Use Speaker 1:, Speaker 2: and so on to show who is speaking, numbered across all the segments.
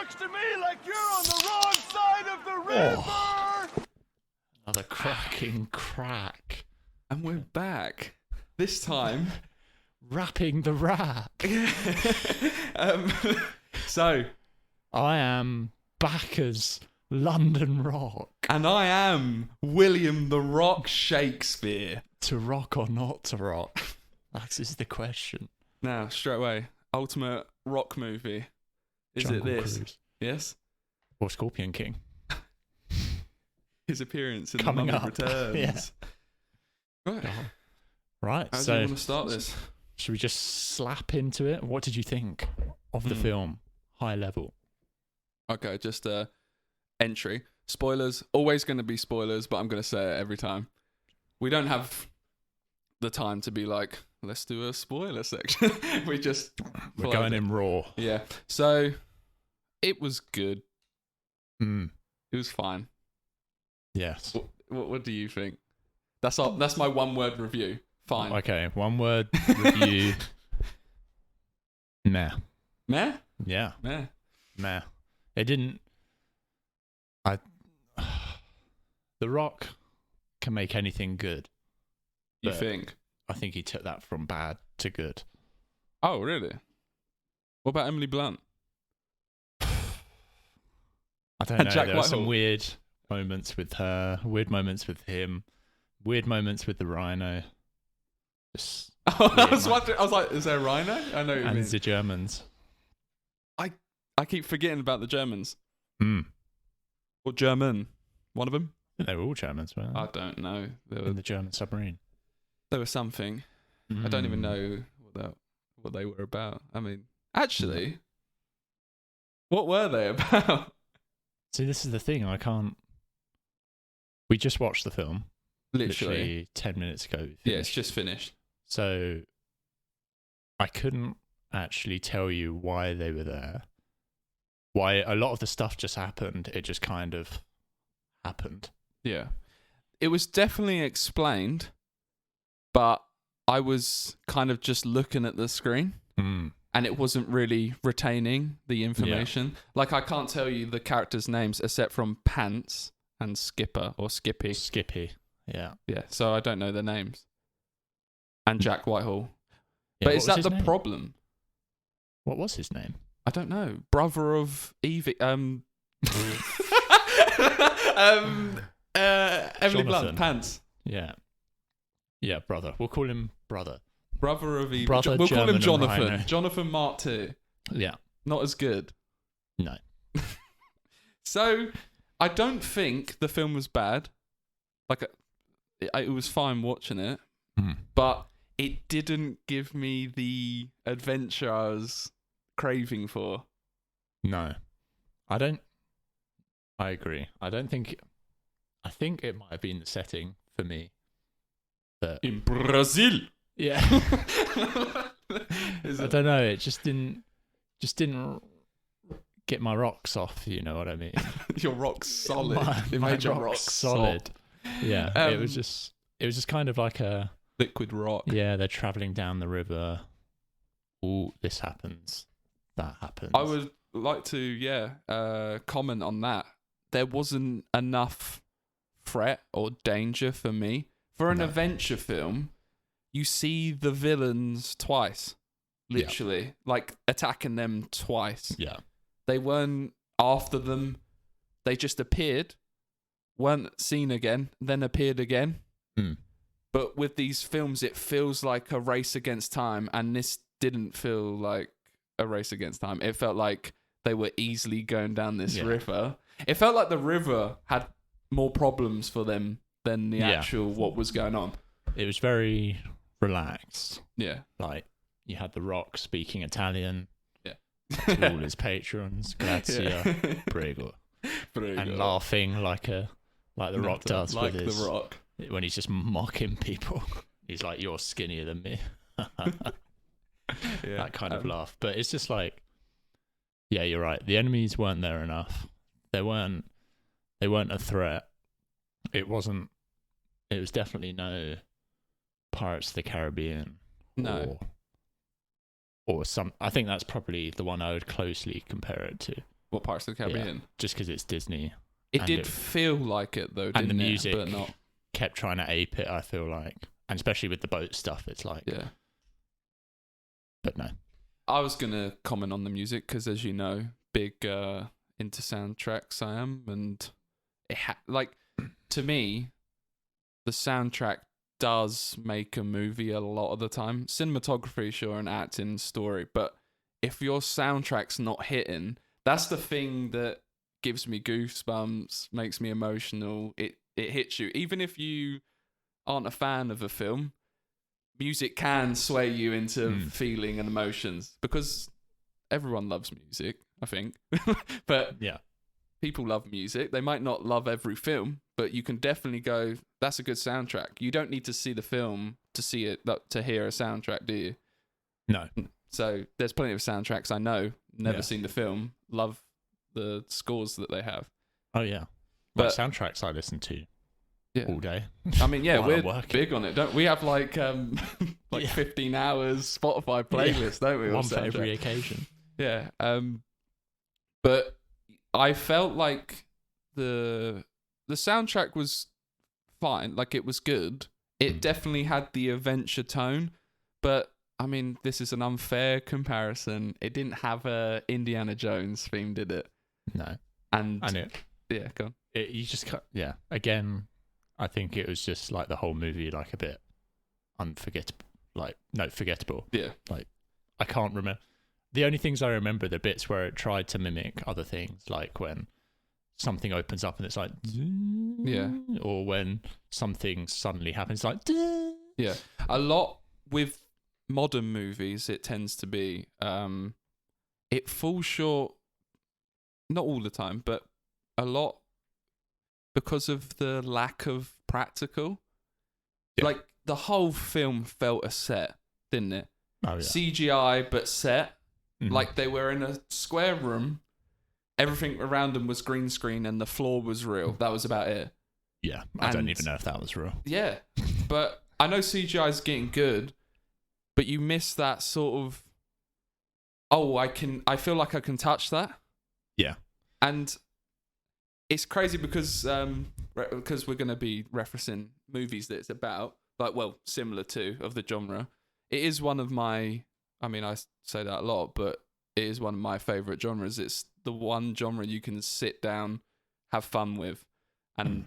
Speaker 1: looks to me like you're on the wrong side of the river!
Speaker 2: Another cracking crack.
Speaker 3: And we're back. This time...
Speaker 2: Rapping the rap.
Speaker 3: So...
Speaker 2: I am back as London Rock.
Speaker 3: And I am William the Rock Shakespeare.
Speaker 2: To rock or not to rock? That is the question.
Speaker 3: Now, straight away, ultimate rock movie. Is
Speaker 2: Jungle
Speaker 3: it this?
Speaker 2: Cruise.
Speaker 3: Yes?
Speaker 2: Or Scorpion King.
Speaker 3: His appearance in
Speaker 2: Coming
Speaker 3: The Mummy
Speaker 2: up.
Speaker 3: Returns.
Speaker 2: Yeah.
Speaker 3: Right.
Speaker 2: Right,
Speaker 3: How do
Speaker 2: so
Speaker 3: you want to start this?
Speaker 2: should we just slap into it? What did you think of the film? High level.
Speaker 3: Okay, just entry. Spoilers. Always going to be spoilers, but I'm going to say it every time. We don't have the time to be like, let's do a spoiler section. We're
Speaker 2: going in raw.
Speaker 3: Yeah. So, it was good.
Speaker 2: Mm.
Speaker 3: It was fine.
Speaker 2: Yes.
Speaker 3: What do you think? That's my one word review. Fine.
Speaker 2: Okay, one word review. Meh.
Speaker 3: Meh?
Speaker 2: Yeah.
Speaker 3: Meh.
Speaker 2: Meh. It didn't... The Rock can make anything good.
Speaker 3: You
Speaker 2: But
Speaker 3: think?
Speaker 2: I think he took that from bad to good.
Speaker 3: Oh, really? What about Emily Blunt?
Speaker 2: I don't
Speaker 3: And
Speaker 2: know.
Speaker 3: Jack
Speaker 2: There were some
Speaker 3: Whitehall.
Speaker 2: weird moments with her, weird moments with him, weird moments with the Rhino. Just
Speaker 3: I was wondering, I was like, is there a rhino? I know what you
Speaker 2: and
Speaker 3: mean.
Speaker 2: the Germans.
Speaker 3: I keep forgetting about the Germans.
Speaker 2: Mm.
Speaker 3: Or German. One of them?
Speaker 2: They were all Germans, weren't they?
Speaker 3: I don't know.
Speaker 2: In the German submarine.
Speaker 3: There was something. I don't even know what they were about. I mean, actually, what were they about?
Speaker 2: See, this is the thing. I can't... We just watched the film.
Speaker 3: Literally.
Speaker 2: 10 minutes ago.
Speaker 3: Yeah, it's just finished.
Speaker 2: So I couldn't actually tell you why they were there. Why a lot of the stuff just happened. It just kind of happened.
Speaker 3: Yeah. It was definitely explained, but I was kind of just looking at the screen and it wasn't really retaining the information. Yeah. Like, I can't tell you the characters' names except from Pants and Skipper or Skippy.
Speaker 2: Skippy, yeah.
Speaker 3: Yeah, so I don't know their names. And Jack Whitehall.
Speaker 2: Yeah,
Speaker 3: but is that the problem?
Speaker 2: What was his name?
Speaker 3: I don't know. Brother of Evie. Emily Blunt, Pants.
Speaker 2: Yeah. Yeah, brother. We'll call him brother.
Speaker 3: Brother of Evie.
Speaker 2: Brother
Speaker 3: We'll call him
Speaker 2: German
Speaker 3: Jonathan. Jonathan Mark II.
Speaker 2: Yeah.
Speaker 3: Not as good.
Speaker 2: No.
Speaker 3: So, I don't think the film was bad. Like, it was fine watching it. But it didn't give me the adventure I was craving for.
Speaker 2: No. I agree. I think it might have been the setting for me.
Speaker 3: In Brazil.
Speaker 2: Yeah. I don't know. It just didn't get my rocks off. You know what I mean?
Speaker 3: Your rock's solid.
Speaker 2: It
Speaker 3: My
Speaker 2: made your
Speaker 3: rock's
Speaker 2: rocks solid. Yeah. It was just kind of like a
Speaker 3: liquid rock.
Speaker 2: Yeah, they're traveling down the river. Ooh, this happens. That happens.
Speaker 3: I would like to, comment on that. There wasn't enough threat or danger for me. For an adventure film, you see the villains twice. Literally. Like, attacking them twice.
Speaker 2: Yeah.
Speaker 3: They weren't after them. They just appeared, weren't seen again, then appeared again. But with these films, it feels like a race against time, and this didn't feel like a race against time. It felt like they were easily going down this river. It felt like the river had more problems for them than the actual what was going on.
Speaker 2: It was very relaxed.
Speaker 3: Yeah.
Speaker 2: Like, you had The Rock speaking Italian.
Speaker 3: Yeah.
Speaker 2: To all his patrons. Grazie. Prego. And laughing like The Rock does
Speaker 3: like
Speaker 2: with his...
Speaker 3: The Rock.
Speaker 2: When he's just mocking people. He's like, you're skinnier than me. That kind of laugh. But it's just like, yeah, you're right. The enemies weren't there enough. They weren't a threat. It was definitely no Pirates of the Caribbean.
Speaker 3: No.
Speaker 2: Or some, I think that's probably the one I would closely compare it to.
Speaker 3: What, Pirates of the Caribbean?
Speaker 2: Just because it's Disney.
Speaker 3: It did feel like it though, didn't
Speaker 2: and the music
Speaker 3: it? But not.
Speaker 2: Kept trying to ape it, I feel like. And especially with the boat stuff, it's like...
Speaker 3: Yeah.
Speaker 2: But no.
Speaker 3: I was going to comment on the music because, as you know, big into soundtracks I am. And it to me, the soundtrack does make a movie a lot of the time. Cinematography, sure, and acting, story. But if your soundtrack's not hitting, that's the thing that gives me goosebumps, makes me emotional. It hits you. Even if you aren't a fan of a film, music can sway you into feeling and emotions because everyone loves music, I think. But
Speaker 2: yeah,
Speaker 3: people love music. They might not love every film, but you can definitely go, that's a good soundtrack. You don't need to see the film to see it, to hear a soundtrack, do you?
Speaker 2: No.
Speaker 3: So there's plenty of soundtracks I know, never seen the film, love the scores that they have.
Speaker 2: Oh, yeah.
Speaker 3: But
Speaker 2: soundtracks I listen to all day.
Speaker 3: I mean, yeah, we're big on it, don't we? Have like 15 hours Spotify playlist, don't we?
Speaker 2: One for every occasion.
Speaker 3: Yeah. But I felt like the soundtrack was fine, like it was good. It definitely had the adventure tone, but I mean, this is an unfair comparison. It didn't have a Indiana Jones theme, did it?
Speaker 2: No.
Speaker 3: And
Speaker 2: yeah,
Speaker 3: go on.
Speaker 2: You just cut. Yeah. Again, I think it was just like the whole movie, like a bit unforgettable. Forgettable.
Speaker 3: Yeah.
Speaker 2: Like I can't remember. The only things I remember are the bits where it tried to mimic other things, like when something opens up and it's like, or when something suddenly happens, like,
Speaker 3: yeah. A lot with modern movies, it tends to be, it falls short. Not all the time, but a lot because of the lack of practical.
Speaker 2: Yeah.
Speaker 3: Like the whole film felt a set, didn't it?
Speaker 2: Oh, yeah.
Speaker 3: CGI, but set. Like they were in a square room. Everything around them was green screen and the floor was real. That was about it.
Speaker 2: Yeah, I don't even know if that was real.
Speaker 3: Yeah, but I know CGI is getting good, but you miss that sort of, I feel like I can touch that.
Speaker 2: Yeah.
Speaker 3: And it's crazy because we're going to be referencing movies that it's about, similar to, of the genre. It is one of my, I mean, I say that a lot, but it is one of my favourite genres. It's the one genre you can sit down, have fun with. And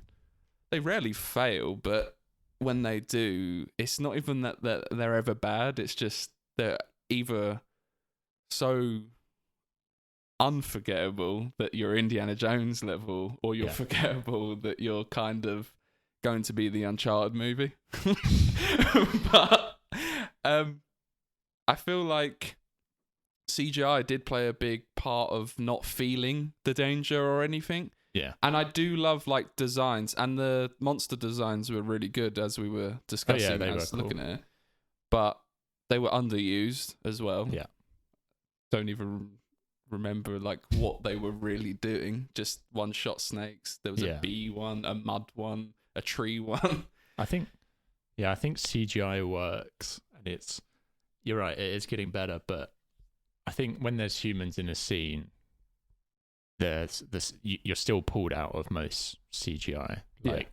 Speaker 3: they rarely fail, but when they do, it's not even that they're ever bad. It's just they're either so unforgettable that you're Indiana Jones level, or you're forgettable that you're kind of going to be the Uncharted movie. But I feel like CGI did play a big part of not feeling the danger or anything.
Speaker 2: Yeah.
Speaker 3: And I do love like designs, and the monster designs were really good as we were discussing.
Speaker 2: They
Speaker 3: I
Speaker 2: were
Speaker 3: was
Speaker 2: cool.
Speaker 3: looking at it. But they were underused as well.
Speaker 2: Yeah.
Speaker 3: Don't even remember like what they were really doing. Just one-shot snakes. There was a bee one, a mud one, a tree one.
Speaker 2: I think CGI works, and you're right, it is getting better, but I think when there's humans in a scene, there's this, you're still pulled out of most CGI. Like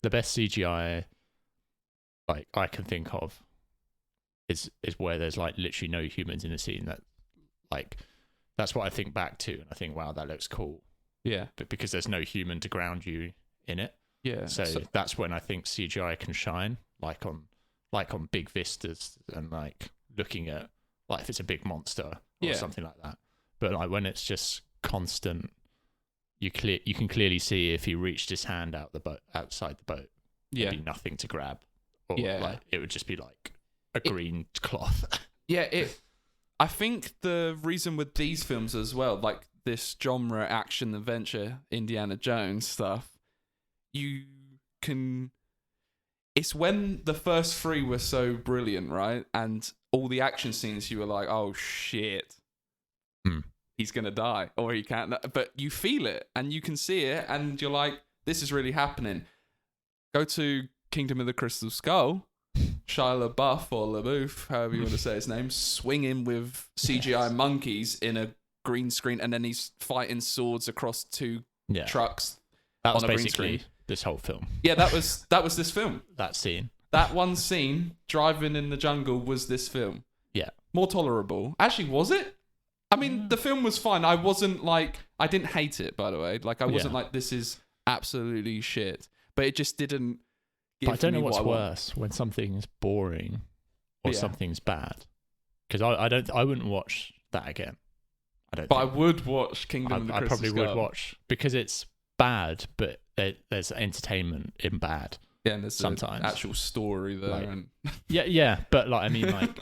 Speaker 2: the best CGI like I can think of is where there's like literally no humans in a scene. That like that's what I think back to, and I think, wow, that looks cool.
Speaker 3: Yeah.
Speaker 2: But because there's no human to ground you in it.
Speaker 3: Yeah.
Speaker 2: So that's when I think CGI can shine, like on big vistas, and like looking at like if it's a big monster or something like that. But like when it's just constant, you can clearly see if he reached his hand outside the boat, there'd be nothing to grab, or like it would just be like a green cloth. I think the reason with these films as well, like this genre, action, adventure, Indiana Jones stuff, it's when the first three were so brilliant, right? And all the action scenes, you were like, oh shit, he's going to die, or he can't. But you feel it and you can see it, and you're like, this is really happening. Go to Kingdom of the Crystal Skull, Shia LaBeouf or LaBeouf, however you want to say his name, swinging with CGI monkeys in a
Speaker 3: green screen, and then he's fighting swords across two trucks.
Speaker 2: That was
Speaker 3: on a green
Speaker 2: basically
Speaker 3: screen.
Speaker 2: this whole film.
Speaker 3: Yeah, that was this film.
Speaker 2: That scene.
Speaker 3: That one scene, driving in the jungle, was this film.
Speaker 2: Yeah.
Speaker 3: More tolerable. Actually, was it? I mean, the film was fine. I didn't hate it, by the way. Like, I wasn't like, this is absolutely shit. But it just didn't give me what I
Speaker 2: But I don't know what's
Speaker 3: want.
Speaker 2: worse, when something's boring or something's bad. Because I wouldn't watch that again.
Speaker 3: I would watch Kingdom of the Crystal
Speaker 2: Skull. I probably would watch, because it's bad, but there's entertainment in bad.
Speaker 3: Yeah, and there's
Speaker 2: sometimes
Speaker 3: an actual story there.
Speaker 2: Like,
Speaker 3: and
Speaker 2: yeah, but like, I mean, like,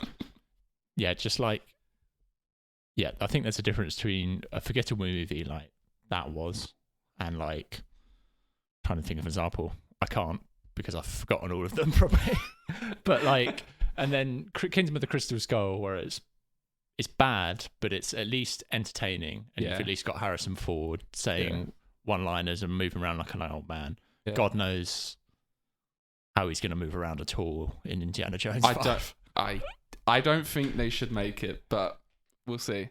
Speaker 2: yeah, just like, yeah, I think there's a difference between a forgettable movie like that was, and like, trying to think of an example. I can't, because I've forgotten all of them probably. But like, and then Kingdom of the Crystal Skull, where it's bad, but it's at least entertaining, and you've at least got Harrison Ford saying one-liners and moving around like an old man. Yeah. God knows how he's going to move around at all in Indiana Jones 5.
Speaker 3: I don't think they should make it, but we'll see.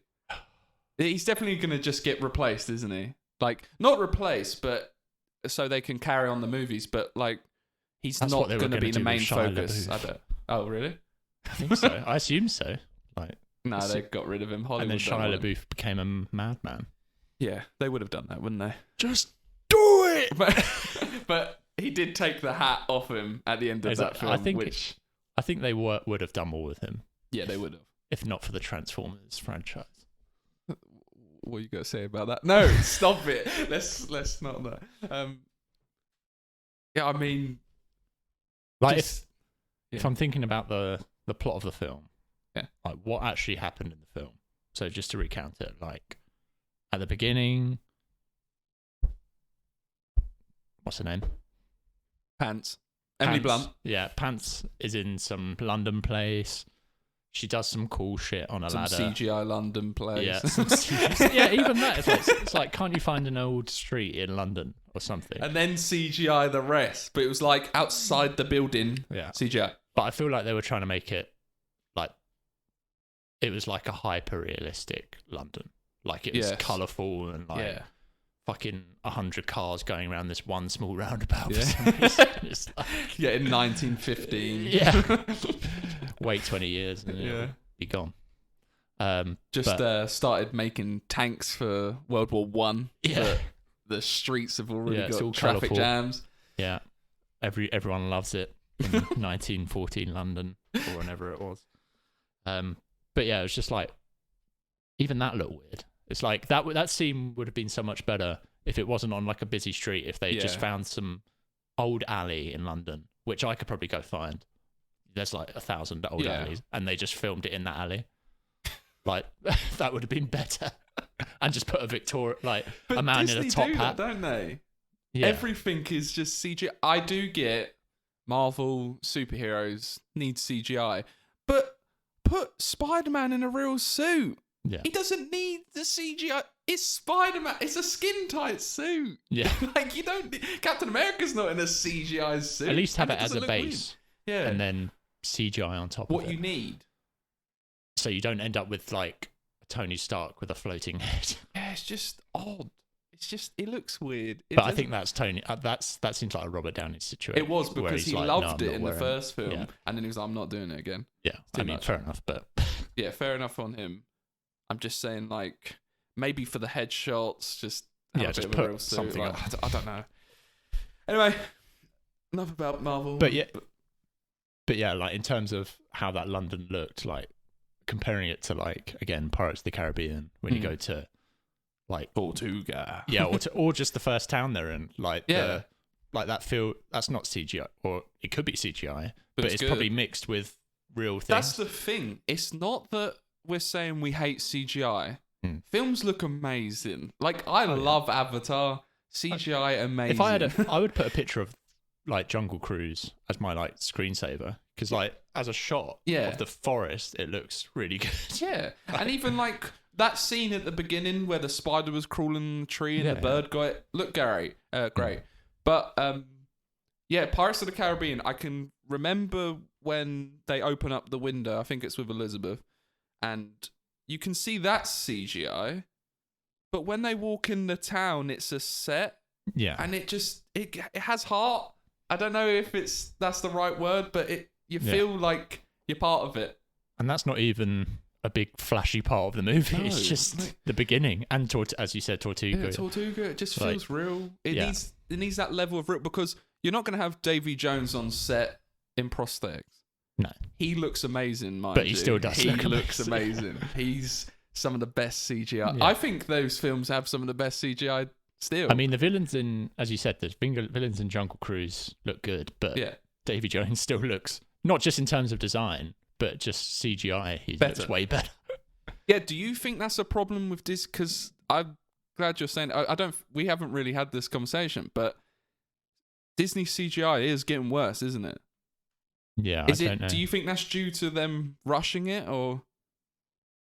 Speaker 3: He's definitely going to just get replaced, isn't he? Like, not replaced, but so they can carry on the movies, but like, he's not going to be the main focus. Oh, really?
Speaker 2: I think so. I assume so. Like,
Speaker 3: no, they got rid of him. Hollywood,
Speaker 2: and then Shia LaBeouf became a madman.
Speaker 3: Yeah, they would have done that, wouldn't they?
Speaker 2: Just do it!
Speaker 3: But he did take the hat off him at the end of that film.
Speaker 2: I think they would have done more with him.
Speaker 3: Yeah, they would have.
Speaker 2: If not for the Transformers franchise.
Speaker 3: What are you going to say about that? No, stop it. Let's not that. Yeah, I mean,
Speaker 2: like, if I'm thinking about the plot of the film, like what actually happened in the film. So just to recount it, like at the beginning, what's her name?
Speaker 3: Pants. Emily Blunt.
Speaker 2: Yeah, Pants is in some London place. She does some cool shit on a ladder.
Speaker 3: Some CGI London place.
Speaker 2: Yeah, yeah, even that. It's like, can't you find an old street in London or something?
Speaker 3: And then CGI the rest. But it was like outside the building, CGI.
Speaker 2: But I feel like they were trying to make it like, it was like a hyper-realistic London. Like, it was colourful and like fucking 100 cars going around this one small roundabout.
Speaker 3: Yeah, in 1915.
Speaker 2: Yeah. Wait 20 years and it'll be gone.
Speaker 3: Started making tanks for World War One. Yeah. The streets have already got traffic jams.
Speaker 2: Yeah. Everyone loves it in 1914 London or whenever it was. But yeah, it was just like, even that looked weird. It's like that scene would have been so much better if it wasn't on like a busy street, if they just found some old alley in London, which I could probably go find. There's like 1,000 old alleys, and they just filmed it in that alley. Like, that would have been better. And just put a man
Speaker 3: Disney
Speaker 2: in a top hat.
Speaker 3: That, don't they?
Speaker 2: Yeah.
Speaker 3: Everything is just CGI. I do get Marvel superheroes need CGI, but put Spider-Man in a real suit.
Speaker 2: Yeah.
Speaker 3: He doesn't need the CGI. It's Spider-Man. It's a skin-tight suit.
Speaker 2: Yeah.
Speaker 3: Like, you don't... Captain America's not in a CGI suit.
Speaker 2: At least have it as a base.
Speaker 3: Weird. Yeah.
Speaker 2: And then CGI on top of it.
Speaker 3: What you need.
Speaker 2: So you don't end up with, like, Tony Stark with a floating head.
Speaker 3: Yeah, it's just odd. It's just... It looks weird.
Speaker 2: But I think that's Tony... that seems like a Robert Downey situation.
Speaker 3: It was, because he
Speaker 2: like,
Speaker 3: loved it in the first film.
Speaker 2: Yeah.
Speaker 3: And then he was like, I'm not doing it again.
Speaker 2: Yeah. I mean, fair enough, but...
Speaker 3: Yeah, fair enough on him. I'm just saying, like, maybe for the headshots, just have a bit of a real suit.
Speaker 2: Something
Speaker 3: like, I don't know. Anyway, enough about Marvel.
Speaker 2: But yeah, like, in terms of how that London looked, like, comparing it to, like, again, Pirates of the Caribbean, when you go to, like,
Speaker 3: Tortuga.
Speaker 2: Yeah, or just the first town they're in, like, like that feel. That's not CGI, or it could be CGI, but it's probably mixed with real things.
Speaker 3: That's the thing. It's not that we're saying we hate CGI. Films look amazing. Like, I love Avatar. CGI amazing.
Speaker 2: If I had I would put a picture of, like, Jungle Cruise as my, like, screensaver, because, like, as a shot of the forest, it looks really good.
Speaker 3: Yeah, and even like that scene at the beginning where the spider was crawling the tree and the bird got it. Look, great. But Pirates of the Caribbean. I can remember when they open up the window. I think it's with Elizabeth, and you can see that's CGI, but when they walk in the town, it's a set,
Speaker 2: Yeah.
Speaker 3: and it has heart. I don't know if that's the right word, but you feel like you're part of it.
Speaker 2: And that's not even a big flashy part of the movie.
Speaker 3: No,
Speaker 2: it's just
Speaker 3: like,
Speaker 2: the beginning. And as you said, Tortuga.
Speaker 3: Yeah, Tortuga. It just
Speaker 2: Like,
Speaker 3: feels real. It needs that level of real, because you're not going to have Davy Jones on set in prosthetics.
Speaker 2: No.
Speaker 3: He looks amazing, mind
Speaker 2: But
Speaker 3: you.
Speaker 2: he still does
Speaker 3: He
Speaker 2: look
Speaker 3: looks
Speaker 2: amazing.
Speaker 3: amazing. He's some of the best CGI.
Speaker 2: Yeah.
Speaker 3: I think those films have some of the best CGI still.
Speaker 2: I mean, the villains in, as you said, the villains in Jungle Cruise look good, but
Speaker 3: yeah.
Speaker 2: Davy Jones still looks, not just in terms of design, but just CGI, he looks way better.
Speaker 3: Yeah, do you think that's a problem with this? Because I'm glad you're saying. We haven't really had this conversation, but Disney CGI is getting worse, isn't it?
Speaker 2: Yeah, I don't know.
Speaker 3: Do you think that's due to them rushing it, or?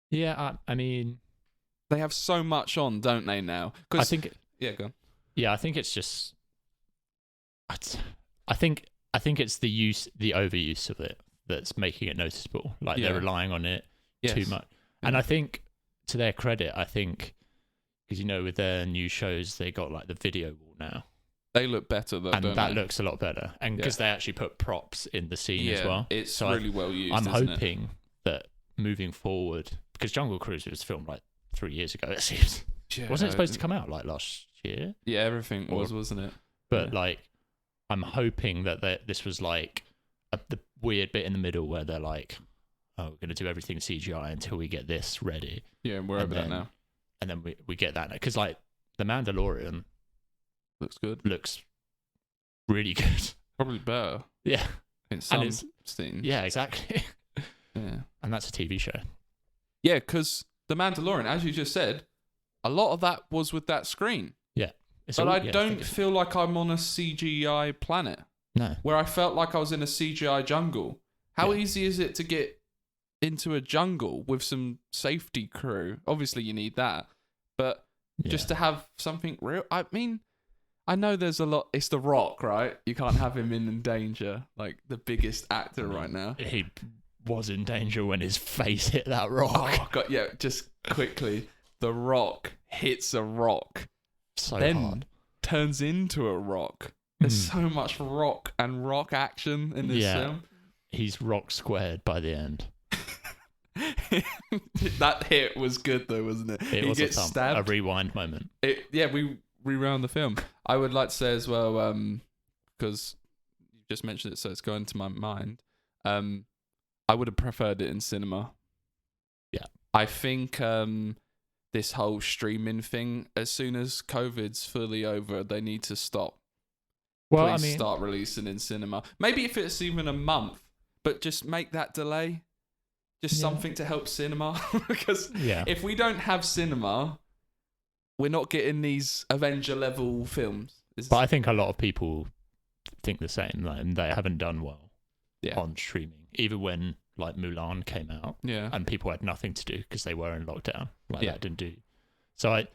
Speaker 2: Yeah, I mean,
Speaker 3: they have so much on, don't they now?
Speaker 2: I think.
Speaker 3: Yeah, go on.
Speaker 2: Yeah, I think it's just. I think it's the overuse of it that's making it noticeable. Like they're relying on it too much. And I think, to their credit, because with their new shows, they got like the video wall now.
Speaker 3: They look better though,
Speaker 2: and that looks a lot better. And because they actually put props in the scene as well,
Speaker 3: it's really well used.
Speaker 2: I'm hoping that moving forward, because Jungle Cruise was filmed like 3 years ago, it seems.
Speaker 3: Yeah,
Speaker 2: wasn't it supposed to come out like last year?
Speaker 3: Yeah, everything wasn't it?
Speaker 2: But like, I'm hoping that this was like the weird bit in the middle where they're like, oh, we're going to do everything CGI until we get this ready.
Speaker 3: Yeah, and we're over that now.
Speaker 2: And then we get that. Because like, The Mandalorian looks really good.
Speaker 3: Probably better.
Speaker 2: Yeah.
Speaker 3: In some scenes.
Speaker 2: Yeah, exactly.
Speaker 3: Yeah.
Speaker 2: And that's a TV show.
Speaker 3: Yeah, because The Mandalorian, as you just said, a lot of that was with that screen.
Speaker 2: Yeah.
Speaker 3: But I don't feel like I'm on a CGI planet.
Speaker 2: No.
Speaker 3: Where I felt like I was in a CGI jungle. How easy is it to get into a jungle with some safety crew? Obviously, you need that. But just to have something real. I mean, I know there's a lot. It's The Rock, right? You can't have him in danger. Like the biggest actor right now.
Speaker 2: He was in danger when his face hit that rock.
Speaker 3: Oh, God. Yeah, just quickly. The Rock hits a rock.
Speaker 2: So
Speaker 3: then
Speaker 2: hard.
Speaker 3: Turns into a rock. There's so much rock and rock action in this film.
Speaker 2: He's rock squared by the end.
Speaker 3: That hit was good though, wasn't it?
Speaker 2: It was stabbed. A rewind moment.
Speaker 3: We rewound the film. I would like to say as well, because you just mentioned it, so it's going to my mind. I would have preferred it in cinema.
Speaker 2: Yeah.
Speaker 3: I think this whole streaming thing, as soon as COVID's fully over, they need to stop.
Speaker 2: Well,
Speaker 3: Please start releasing in cinema. Maybe if it's even a month, but just make that delay. Just something to help cinema. Because if we don't have cinema, we're not getting these Avenger level films.
Speaker 2: But I think a lot of people think the same. Like, they haven't done well on streaming. Even when like Mulan came out, and people had nothing to do because they were in lockdown. Like that didn't do. So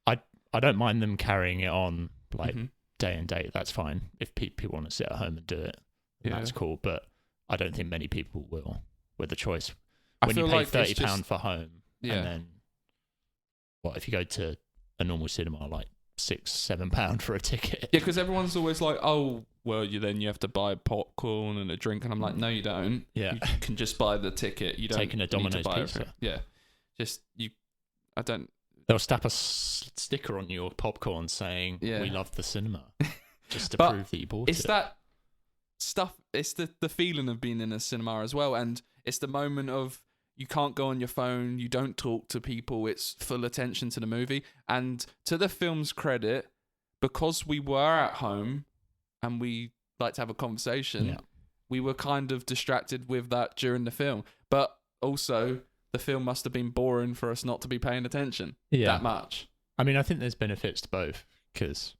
Speaker 2: I don't mind them carrying it on like day and date. That's fine. If people want to sit at home and do it, that's cool. But I don't think many people will with the choice. When you pay £30 for home, and then what if you go to a normal cinema, like £6-7 for a ticket?
Speaker 3: Yeah, because everyone's always like, oh, well, you have to buy popcorn and a drink, and I'm like, no, you don't.
Speaker 2: Yeah,
Speaker 3: you can just buy the ticket. You don't
Speaker 2: taking a Domino's pizza.
Speaker 3: Everything. Yeah, just you. I don't.
Speaker 2: They'll slap a sticker on your popcorn saying, "We love the cinema," just to prove that you bought it.
Speaker 3: It's that stuff. It's the feeling of being in a cinema as well, and it's the moment of you can't go on your phone, you don't talk to people. It's full attention to the movie, and to the film's credit, because we were at home and we like to have a conversation, we were kind of distracted with that during the film. But also, the film must have been boring for us not to be paying attention that much.
Speaker 2: I mean, I think there's benefits to both, because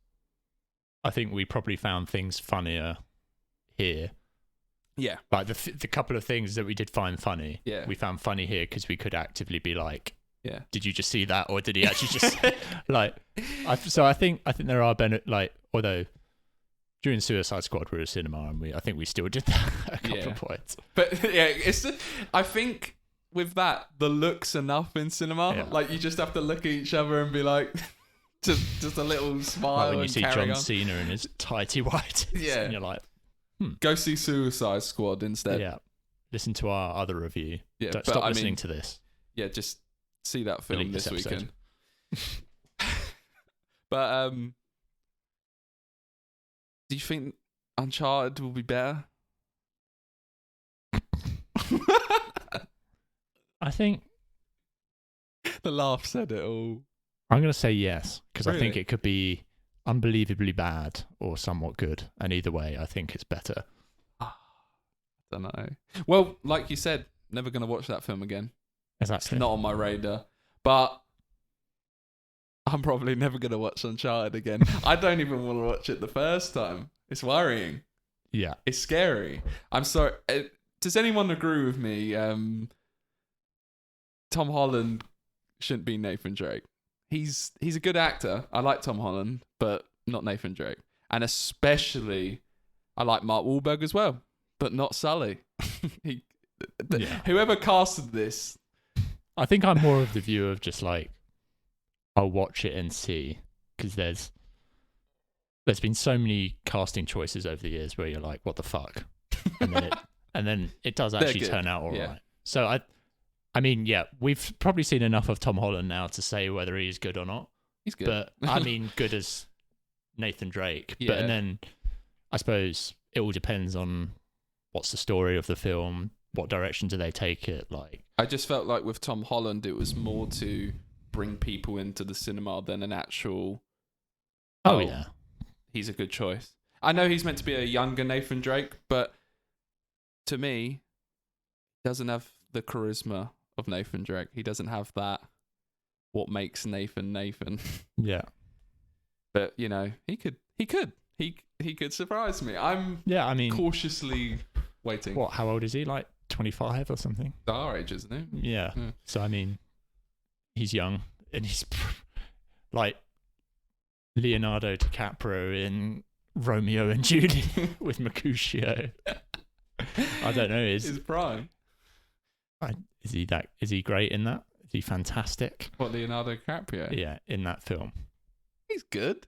Speaker 2: I think we probably found things funnier here. Yeah. Like the couple of things that we did find funny, we found funny here because we could actively be like, did you just see that? Or did he actually just like, so I think there are like, although during Suicide Squad we were at cinema and I think we still did that a couple of points.
Speaker 3: But I think with that, the look's enough in cinema.
Speaker 2: Yeah.
Speaker 3: Like, you just have to look at each other and be like, just a little smile.
Speaker 2: Like when you
Speaker 3: and
Speaker 2: see
Speaker 3: carry
Speaker 2: John
Speaker 3: on.
Speaker 2: Cena in his tighty whities,
Speaker 3: Yeah.
Speaker 2: and you're like,
Speaker 3: Go see Suicide Squad instead.
Speaker 2: yeah. Listen to our other review.
Speaker 3: Yeah,
Speaker 2: Don't
Speaker 3: but
Speaker 2: stop
Speaker 3: I
Speaker 2: listening
Speaker 3: mean,
Speaker 2: to this.
Speaker 3: Yeah, just see that film
Speaker 2: Delete
Speaker 3: this
Speaker 2: this episode.
Speaker 3: weekend. But do you think Uncharted will be better?
Speaker 2: I think
Speaker 3: The laugh said it all.
Speaker 2: I'm going to say yes, because I think
Speaker 3: Really?
Speaker 2: it could be unbelievably bad or somewhat good. And either way, I think it's better.
Speaker 3: I don't know. Well, like you said, never going to watch that film again. It's
Speaker 2: Exactly.
Speaker 3: not on my radar. But I'm probably never going to watch Uncharted again. I don't even want to watch it the first time. It's worrying.
Speaker 2: Yeah.
Speaker 3: It's scary. I'm sorry. Does anyone agree with me? Tom Holland shouldn't be Nathan Drake. He's a good actor. I like Tom Holland, but not Nathan Drake. And especially, I like Mark Wahlberg as well, but not Sully. Whoever casted this.
Speaker 2: I think I'm more of the view of just like, I'll watch it and see, because there's been so many casting choices over the years where you're like, what the fuck? And then it does actually turn out all right. So I mean, yeah, we've probably seen enough of Tom Holland now to say whether he's good or not.
Speaker 3: He's good.
Speaker 2: But I mean, good as Nathan Drake.
Speaker 3: Yeah.
Speaker 2: But and then I suppose it all depends on what's the story of the film, what direction do they take it. Like,
Speaker 3: I just felt like with Tom Holland, it was more to bring people into the cinema than an actual.
Speaker 2: oh yeah,
Speaker 3: He's a good choice. I know he's meant to be a younger Nathan Drake, but to me, he doesn't have the charisma of Nathan Drake. He doesn't have that. What makes Nathan Nathan?
Speaker 2: yeah,
Speaker 3: But you know, he could surprise me. I'm
Speaker 2: yeah. I mean,
Speaker 3: cautiously waiting.
Speaker 2: what? How old is he? Like 25 or something?
Speaker 3: Our age, isn't it?
Speaker 2: Yeah.
Speaker 3: Yeah.
Speaker 2: So I mean, he's young and he's like Leonardo DiCaprio in Romeo and Juliet with Mercutio. I don't know.
Speaker 3: His prime.
Speaker 2: Is he great in that? Is he fantastic?
Speaker 3: What, Leonardo DiCaprio?
Speaker 2: Yeah, in that film.
Speaker 3: He's good.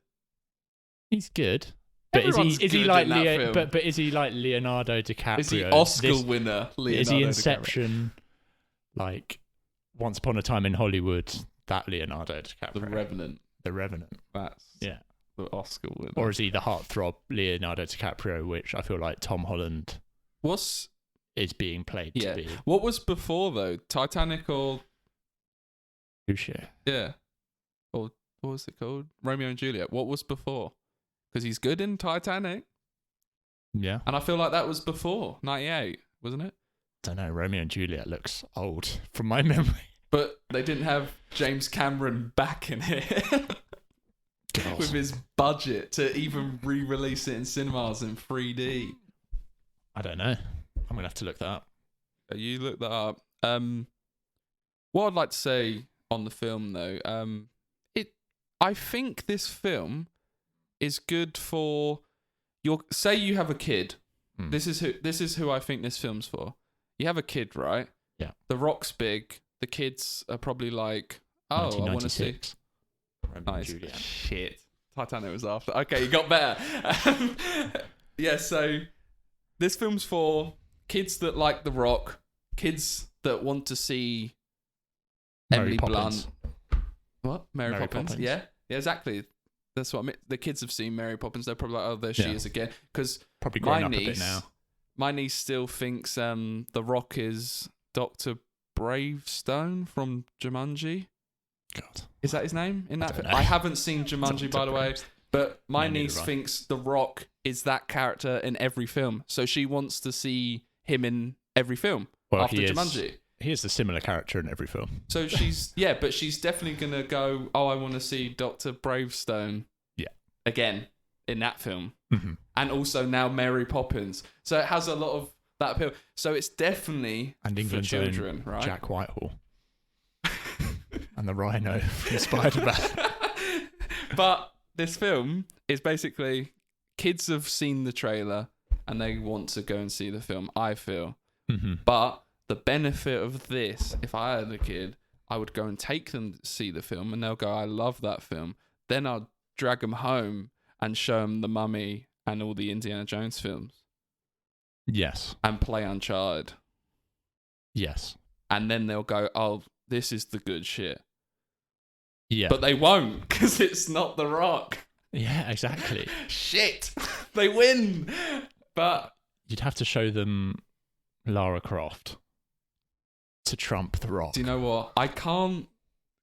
Speaker 2: He's good. But
Speaker 3: Everyone's
Speaker 2: is he
Speaker 3: good
Speaker 2: like
Speaker 3: in that film.
Speaker 2: but is he like Leonardo DiCaprio?
Speaker 3: Is he Oscar winner? Leonardo
Speaker 2: Is he
Speaker 3: DiCaprio?
Speaker 2: Inception? Like Once Upon a Time in Hollywood, that Leonardo DiCaprio.
Speaker 3: The Revenant.
Speaker 2: The Revenant.
Speaker 3: That's
Speaker 2: Yeah.
Speaker 3: the Oscar winner.
Speaker 2: Or is he the heartthrob Leonardo DiCaprio, which I feel like Tom Holland is being played to be?
Speaker 3: What was before though? Titanic or
Speaker 2: Mercutio.
Speaker 3: yeah, or what was it called? Romeo and Juliet. What was before? Because he's good in Titanic,
Speaker 2: Yeah.
Speaker 3: and I feel like that was before '98, wasn't it?
Speaker 2: Don't know. Romeo and Juliet looks old from my memory.
Speaker 3: But they didn't have James Cameron back in it
Speaker 2: God.
Speaker 3: with his budget to even re-release it in cinemas in 3D.
Speaker 2: I don't know. I'm gonna have to look that up.
Speaker 3: You look that up. What I'd like to say on the film, though, I think this film is good for your. Say you have a kid.
Speaker 2: Hmm.
Speaker 3: This is who I think this film's for. You have a kid, right?
Speaker 2: Yeah.
Speaker 3: The Rock's big. The kids are probably like, oh, I want to see.
Speaker 2: 1996. Romeo and
Speaker 3: Nice.
Speaker 2: Juliet.
Speaker 3: Shit. Titanic was after. Okay, you got better. Yeah. So this film's for kids that like The Rock, kids that want to see
Speaker 2: Mary
Speaker 3: Emily
Speaker 2: Poppins.
Speaker 3: Blunt. What? Mary Poppins?
Speaker 2: Poppins.
Speaker 3: Yeah, exactly. That's what I mean. The kids have seen Mary Poppins. They're probably like, oh, there she
Speaker 2: Yeah.
Speaker 3: is again. Because
Speaker 2: Probably
Speaker 3: my
Speaker 2: grown up a bit
Speaker 3: niece,
Speaker 2: now.
Speaker 3: my niece still thinks The Rock is Dr. Bravestone from Jumanji.
Speaker 2: God.
Speaker 3: Is that his name? In that,
Speaker 2: don't know.
Speaker 3: I haven't seen Jumanji, by the way.
Speaker 2: Bravestone.
Speaker 3: But my
Speaker 2: No, neither
Speaker 3: niece
Speaker 2: have I.
Speaker 3: thinks The Rock is that character in every film. So she wants to see him in every film
Speaker 2: Well,
Speaker 3: after
Speaker 2: he
Speaker 3: Jumanji.
Speaker 2: is a similar character in every film.
Speaker 3: So she's, yeah, but she's definitely going to go, oh, I want to see Dr. Bravestone
Speaker 2: Yeah.
Speaker 3: again in that film.
Speaker 2: Mm-hmm.
Speaker 3: And also now Mary Poppins. So it has a lot of that appeal. So it's definitely
Speaker 2: And
Speaker 3: for
Speaker 2: England's
Speaker 3: children,
Speaker 2: own
Speaker 3: right?
Speaker 2: Jack Whitehall. And the Rhino from Spider-Man.
Speaker 3: But this film is basically kids have seen the trailer and they want to go and see the film, I feel.
Speaker 2: Mm-hmm.
Speaker 3: But the benefit of this, if I had a kid, I would go and take them to see the film, and they'll go, I love that film. Then I'll drag them home and show them The Mummy and all the Indiana Jones films.
Speaker 2: Yes.
Speaker 3: And play Uncharted.
Speaker 2: Yes.
Speaker 3: And then they'll go, oh, this is the good shit.
Speaker 2: Yeah.
Speaker 3: But they won't, because it's not The Rock.
Speaker 2: Yeah, exactly.
Speaker 3: Shit. They win. But
Speaker 2: you'd have to show them Lara Croft to trump The Rock.
Speaker 3: do you know what? I can't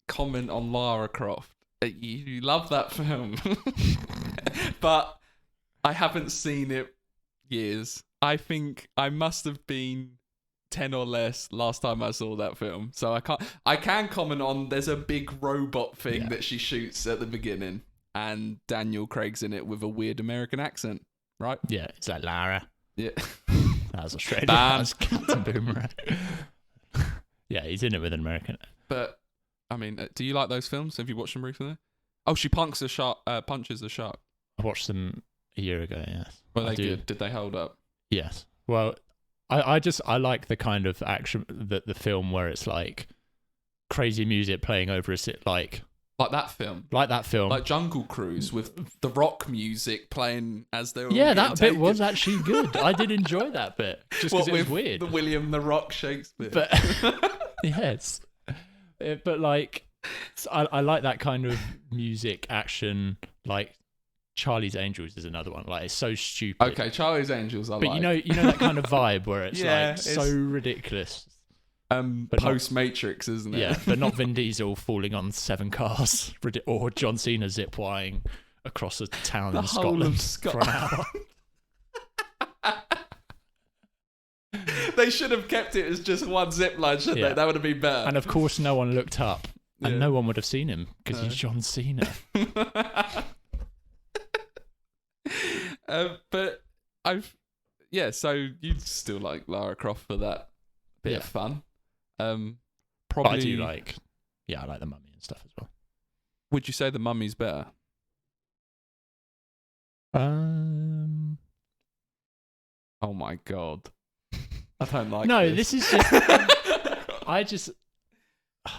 Speaker 3: comment on Lara Croft. You love that film. But I haven't seen it years. I think I must have been 10 or less last time I saw that film. So I can comment on there's a big robot thing that she shoots at the beginning, and Daniel Craig's in it with a weird American accent, right?
Speaker 2: Yeah, is that Lara?
Speaker 3: Yeah.
Speaker 2: That was Australian.
Speaker 3: Ban.
Speaker 2: That was Captain Boomerang. Yeah, he's in it with an American.
Speaker 3: But I mean, do you like those films? Have you watched them recently? Oh, she punches the shark.
Speaker 2: I watched them a year ago, yes.
Speaker 3: Were they good? Did they hold up?
Speaker 2: Yes. Well, I like the kind of action that the film where it's like crazy music playing over
Speaker 3: like that film. Like Jungle Cruise with the rock music playing as they're all
Speaker 2: that bit
Speaker 3: taken.
Speaker 2: was actually good. I did enjoy that bit. Just because it was weird.
Speaker 3: The William the Rock Shakespeare.
Speaker 2: But yes. But like I like that kind of music action, like Charlie's Angels is another one. Like, it's so stupid.
Speaker 3: Okay, Charlie's Angels I
Speaker 2: but
Speaker 3: like.
Speaker 2: you know that kind of vibe where it's
Speaker 3: Yeah,
Speaker 2: like so ridiculous. But
Speaker 3: post Matrix, isn't it?
Speaker 2: Yeah, but not Vin Diesel falling on 7 cars or John Cena zip wiring across a town in Scotland for an hour.
Speaker 3: They should have kept it as just one zip line, shouldn't they? That would have been better.
Speaker 2: And of course, no one looked up, and no one would have seen him because he's John Cena.
Speaker 3: But so you still like Lara Croft for that bit of fun. Probably.
Speaker 2: But I do I like The Mummy and stuff as well.
Speaker 3: Would you say The Mummy's better?
Speaker 2: Oh
Speaker 3: my god. I don't like
Speaker 2: no,
Speaker 3: this
Speaker 2: is just I just
Speaker 3: of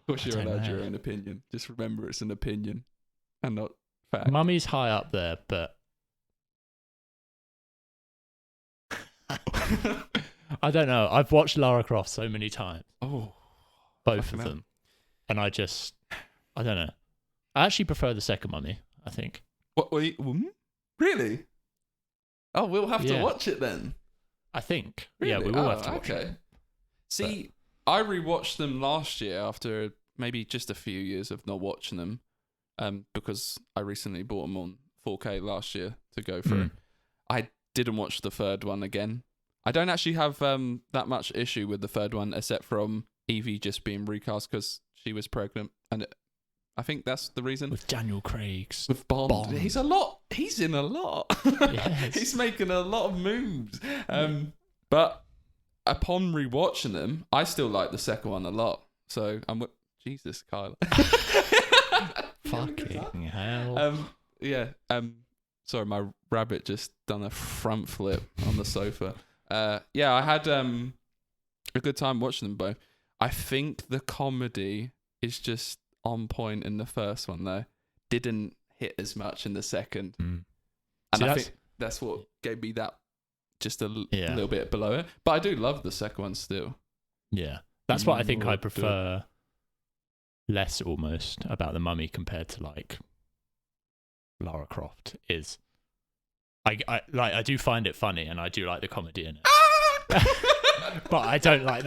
Speaker 3: course you're allowed your own opinion. Just remember it's an opinion and not fact.
Speaker 2: Mummy's high up there, but I don't know. I've watched Lara Croft so many times.
Speaker 3: Oh,
Speaker 2: both of them. And I don't know. I actually prefer the second Mummy, I think.
Speaker 3: What? Really? Oh, we'll have to watch it then.
Speaker 2: I think.
Speaker 3: Really?
Speaker 2: Yeah, we will have to watch it.
Speaker 3: See, I rewatched them last year after maybe just a few years of not watching them, because I recently bought them on 4K last year to go through. I didn't watch the third one again. I don't actually have that much issue with the third one, except from Evie just being recast because she was pregnant, and I think that's the reason.
Speaker 2: With Daniel Craig's
Speaker 3: with Bond. He's in a lot.
Speaker 2: Yes.
Speaker 3: He's making a lot of moves. But upon rewatching them, I still like the second one a lot. So Jesus, Kyle.
Speaker 2: Fucking hell.
Speaker 3: Sorry, my rabbit just done a front flip on the sofa. I had a good time watching them both. I think the comedy is just on point in the first one, though. Didn't hit as much in the second. And I think that's what gave me that just a little bit below it. But I do love the second one still.
Speaker 2: Yeah. That's what I think I prefer less almost about The Mummy compared to like Lara Croft is I do find it funny and I do like the comedy in it. But I don't like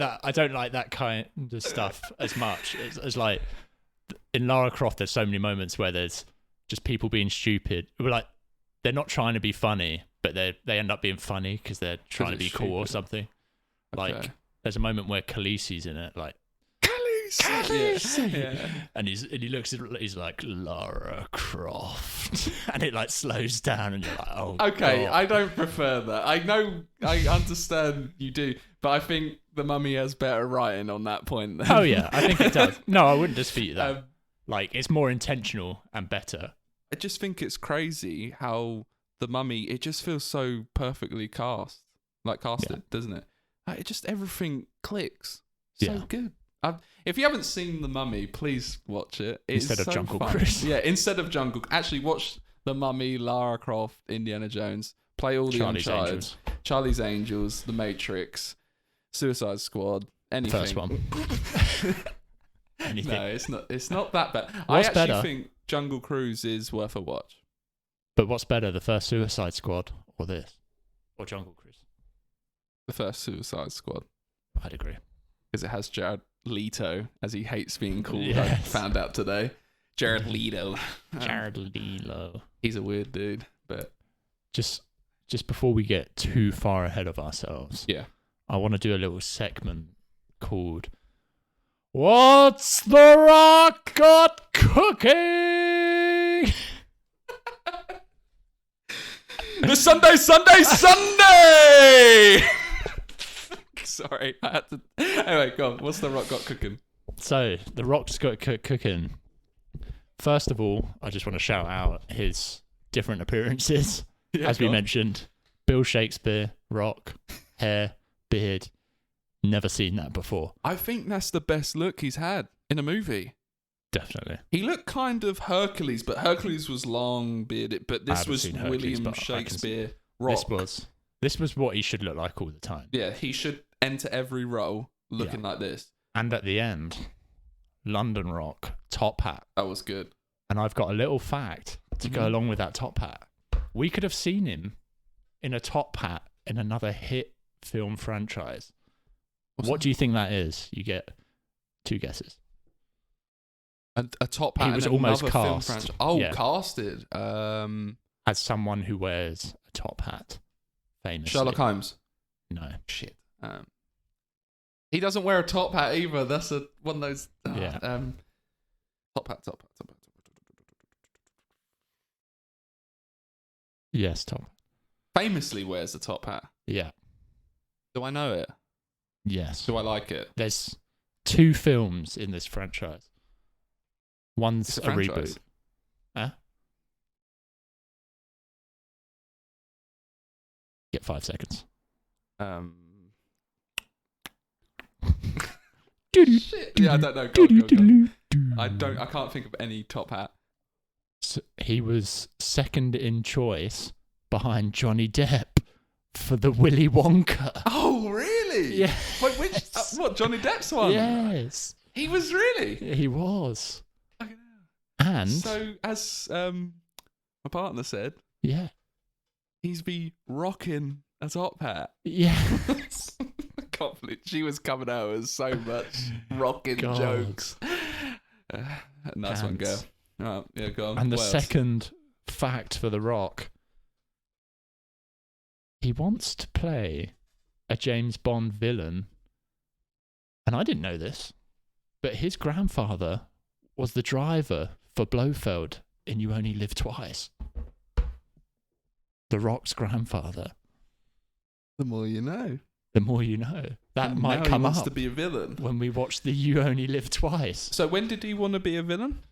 Speaker 2: that kind of stuff as much. It's like in Lara Croft there's so many moments where there's just people being stupid. Like they're not trying to be funny, but they end up being funny because they're trying to be cool or something.
Speaker 3: Okay.
Speaker 2: Like there's a moment where Khaleesi's in it, like
Speaker 3: Khaleesi. Yeah.
Speaker 2: And he looks, he's like Lara Croft, and it like slows down, and you're like, oh.
Speaker 3: Okay,
Speaker 2: God.
Speaker 3: I don't prefer that. I know, I understand you do, but I think The Mummy has better writing on that point.
Speaker 2: Oh yeah, I think it does. No, I wouldn't dispute that. Like it's more intentional and better.
Speaker 3: I just think it's crazy how The Mummy, it just feels so perfectly casted, doesn't it? Like, just everything clicks. So good. If you haven't seen The Mummy, please watch it. It's
Speaker 2: Instead of
Speaker 3: so
Speaker 2: Jungle
Speaker 3: fun.
Speaker 2: Cruise.
Speaker 3: Yeah, instead of Jungle. Actually, watch The Mummy, Lara Croft, Indiana Jones. Play all the
Speaker 2: Charlie's
Speaker 3: Uncharted.
Speaker 2: Angels.
Speaker 3: Charlie's Angels, The Matrix, Suicide Squad, anything.
Speaker 2: First one. Anything.
Speaker 3: No, it's not. It's not that bad.
Speaker 2: What's
Speaker 3: I actually
Speaker 2: better?
Speaker 3: think Jungle Cruise is worth a watch.
Speaker 2: But what's better, the first Suicide Squad or this? Or Jungle Cruise?
Speaker 3: The first Suicide Squad,
Speaker 2: I'd agree.
Speaker 3: because it has Jared Leto, as he hates being called. I
Speaker 2: Yes.
Speaker 3: found out today. Jared Leto.
Speaker 2: Jared Leto.
Speaker 3: He's a weird dude, but
Speaker 2: Just before we get too far ahead of ourselves,
Speaker 3: yeah.
Speaker 2: I want to do a little segment called What's the Rock Got Cooking?
Speaker 3: The Sunday! Sorry, I had to. Anyway, go on. What's The Rock got cooking?
Speaker 2: So, The Rock's got cooking. First of all, I just want to shout out his different appearances.
Speaker 3: Yeah,
Speaker 2: As we
Speaker 3: go on.
Speaker 2: mentioned, Bill Shakespeare, Rock, hair, beard. Never seen that before.
Speaker 3: I think that's the best look he's had in a movie.
Speaker 2: Definitely.
Speaker 3: He looked kind of Hercules, but Hercules was long bearded. But
Speaker 2: I
Speaker 3: this
Speaker 2: haven't
Speaker 3: was
Speaker 2: seen Hercules,
Speaker 3: William
Speaker 2: but I can
Speaker 3: Shakespeare Rock.
Speaker 2: This was what he should look like all the time.
Speaker 3: Yeah, he should enter every role looking like this.
Speaker 2: And at the end, London Rock, top hat.
Speaker 3: That was good.
Speaker 2: And I've got a little fact to go along with that top hat. We could have seen him in a top hat in another hit film franchise. What do you think that is? You get 2 guesses.
Speaker 3: A top hat.
Speaker 2: He was
Speaker 3: in
Speaker 2: almost
Speaker 3: another film
Speaker 2: cast.
Speaker 3: franchise. Oh,
Speaker 2: Yeah.
Speaker 3: casted.
Speaker 2: As someone who wears a top hat, famously.
Speaker 3: Sherlock Holmes.
Speaker 2: No.
Speaker 3: Shit. He doesn't wear a top hat either. That's one of those.
Speaker 2: Yeah.
Speaker 3: Top hat.
Speaker 2: Yes, Tom.
Speaker 3: Famously wears a top hat.
Speaker 2: Yeah.
Speaker 3: Do I know it?
Speaker 2: Yes.
Speaker 3: Do I like it?
Speaker 2: There's 2 films in this franchise. One's
Speaker 3: It's
Speaker 2: a
Speaker 3: a franchise.
Speaker 2: reboot. Huh? Get 5 seconds.
Speaker 3: Shit. Yeah, I don't know. Go on. I can't think of any top hat.
Speaker 2: So he was second in choice behind Johnny Depp for the Willy Wonka.
Speaker 3: Oh, really?
Speaker 2: Yeah.
Speaker 3: Wait, which? What? Johnny Depp's one?
Speaker 2: Yes.
Speaker 3: He was really.
Speaker 2: He was.
Speaker 3: Fucking hell.
Speaker 2: And
Speaker 3: So, as my partner said,
Speaker 2: yeah.
Speaker 3: he's be rocking a top hat.
Speaker 2: Yes.
Speaker 3: I can't believe she was coming out with so much rocking
Speaker 2: God.
Speaker 3: jokes. Nice one,
Speaker 2: And-
Speaker 3: girl. Right, yeah, go on.
Speaker 2: And the
Speaker 3: What else?
Speaker 2: second fact for The Rock, he wants to play a James Bond villain. And I didn't know this, but his grandfather was the driver for Blofeld in You Only Live Twice. The Rock's grandfather.
Speaker 3: The more you know.
Speaker 2: The more you know. That
Speaker 3: And
Speaker 2: might
Speaker 3: now
Speaker 2: come
Speaker 3: he wants
Speaker 2: up
Speaker 3: to be a villain.
Speaker 2: when we watch the You Only Live Twice.
Speaker 3: So when did he want to be a villain?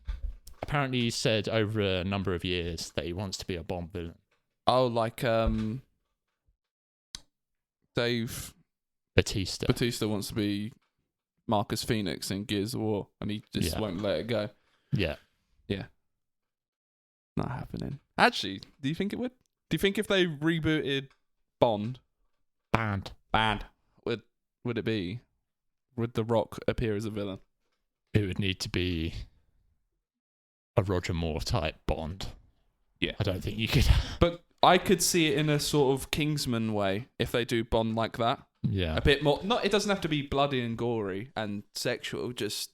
Speaker 2: Apparently he said over a number of years that he wants to be a Bond villain.
Speaker 3: Oh, like Dave
Speaker 2: Batista.
Speaker 3: wants to be Marcus Phoenix in Gears of War, and he just
Speaker 2: Yeah.
Speaker 3: won't let it go.
Speaker 2: Yeah.
Speaker 3: Not happening. Actually, do you think it would? Do you think if they rebooted Bond,
Speaker 2: Banned.
Speaker 3: would it be? Would The Rock appear as a villain?
Speaker 2: It would need to be a Roger Moore type Bond.
Speaker 3: Yeah.
Speaker 2: I don't think you could.
Speaker 3: But I could see it in a sort of Kingsman way if they do Bond like that.
Speaker 2: Yeah.
Speaker 3: A bit more. Not. It doesn't have to be bloody and gory and sexual. Just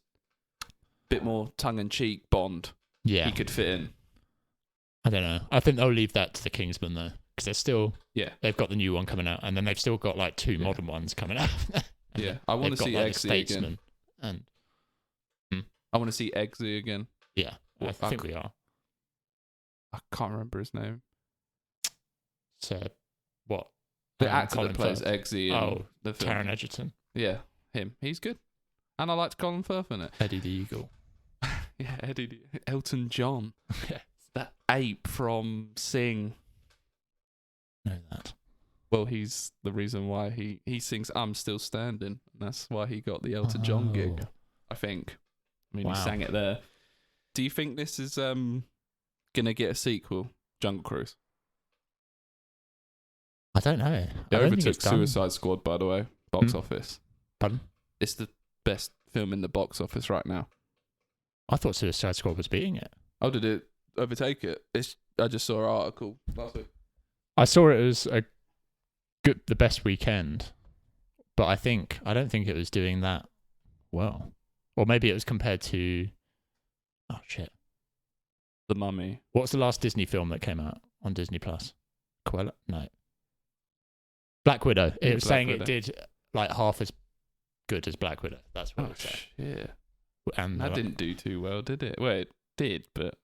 Speaker 3: a bit more tongue in cheek Bond.
Speaker 2: Yeah.
Speaker 3: He could fit in.
Speaker 2: I don't know. I think they'll leave that to the Kingsman though, because they're still.
Speaker 3: Yeah.
Speaker 2: They've got the new one coming out, and then they've still got like 2 modern ones coming out. And
Speaker 3: Yeah. I want
Speaker 2: they've
Speaker 3: to
Speaker 2: got,
Speaker 3: see
Speaker 2: like, the
Speaker 3: Eggsy again.
Speaker 2: Statesman. And
Speaker 3: I want to see Eggsy again.
Speaker 2: yeah, I
Speaker 3: Well,
Speaker 2: think we are.
Speaker 3: I can't remember his name.
Speaker 2: So what?
Speaker 3: The actor
Speaker 2: Colin
Speaker 3: that plays
Speaker 2: Firth.
Speaker 3: Eggsy in
Speaker 2: Oh,
Speaker 3: the film.
Speaker 2: Taron Egerton,
Speaker 3: Yeah, him. He's good. And I liked Colin Firth in it.
Speaker 2: Eddie the Eagle.
Speaker 3: Yeah, Elton John.
Speaker 2: Yeah.
Speaker 3: That ape from Sing.
Speaker 2: Know that.
Speaker 3: Well, he's the reason why he sings "I'm Still Standing." And that's why he got the Elton John gig, I think. I mean, he sang it there. Do you think this is gonna get a sequel, Jungle Cruise?
Speaker 2: I don't know.
Speaker 3: It
Speaker 2: I don't think
Speaker 3: overtook
Speaker 2: it's done.
Speaker 3: Suicide Squad, by the way, box office.
Speaker 2: Pardon?
Speaker 3: It's the best film in the box office right now.
Speaker 2: I thought Suicide Squad was beating it.
Speaker 3: Oh, did it overtake it? I just saw an article last week.
Speaker 2: I saw it as the best weekend, but I don't think it was doing that well. Or maybe it was compared to, oh shit,
Speaker 3: The Mummy.
Speaker 2: what was the last Disney film that came out on Disney Plus? Cruella? No. Black Widow. It was saying
Speaker 3: Widow.
Speaker 2: it did like half as good as Black Widow. That's what it said.
Speaker 3: Shit.
Speaker 2: And
Speaker 3: That didn't do too well, did it? Well, it did, but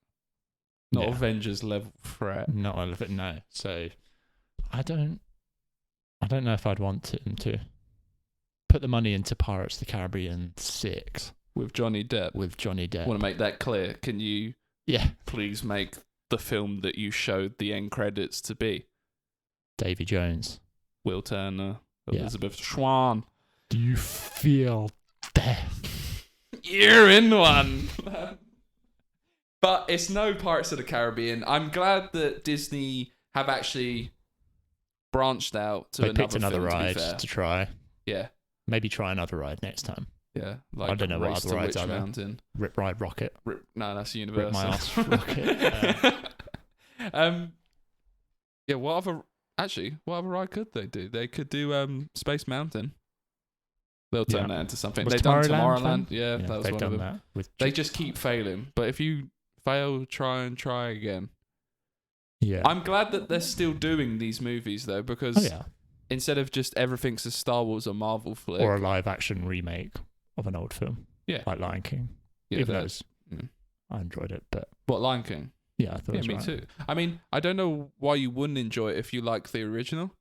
Speaker 3: not Avengers level threat.
Speaker 2: Not all of it, no. So I don't know if I'd want him to put the money into Pirates of the Caribbean 6
Speaker 3: With Johnny Depp.
Speaker 2: with Johnny Depp.
Speaker 3: Want to make that clear? Can you
Speaker 2: Yeah.
Speaker 3: please make the film that you showed the end credits to be?
Speaker 2: Davy Jones.
Speaker 3: Will Turner,
Speaker 2: Yeah.
Speaker 3: Elizabeth Swann.
Speaker 2: Do you feel death?
Speaker 3: You're in one. But it's no Pirates of the Caribbean. I'm glad that Disney have actually branched out to
Speaker 2: They picked another
Speaker 3: film,
Speaker 2: ride
Speaker 3: to be fair.
Speaker 2: to try.
Speaker 3: Yeah,
Speaker 2: Maybe try another ride next time.
Speaker 3: yeah. Like
Speaker 2: I don't know what
Speaker 3: Race
Speaker 2: other
Speaker 3: to
Speaker 2: rides
Speaker 3: Witch
Speaker 2: are there.
Speaker 3: Mountain.
Speaker 2: Rip Ride Rocket.
Speaker 3: No, that's Universal.
Speaker 2: Rip my ass rocket.
Speaker 3: Yeah. What other ride could they do? They could do Space Mountain. They'll turn that into something.
Speaker 2: Was
Speaker 3: They've done
Speaker 2: Tomorrowland
Speaker 3: Tomorrowland.
Speaker 2: fun?
Speaker 3: Yeah, that was
Speaker 2: they've
Speaker 3: one
Speaker 2: done
Speaker 3: of them.
Speaker 2: that with
Speaker 3: They just keep failing. But if you fail, try again.
Speaker 2: yeah.
Speaker 3: I'm glad that they're still doing these movies though, because instead of just everything's a Star Wars or Marvel flick,
Speaker 2: or a live action remake of an old film.
Speaker 3: Yeah.
Speaker 2: Like Lion King.
Speaker 3: yeah,
Speaker 2: Even though
Speaker 3: that's-
Speaker 2: I enjoyed it, but
Speaker 3: what, Lion King?
Speaker 2: yeah, I thought
Speaker 3: Yeah,
Speaker 2: it was
Speaker 3: me
Speaker 2: right.
Speaker 3: too. I mean, I don't know why you wouldn't enjoy it if you like the original.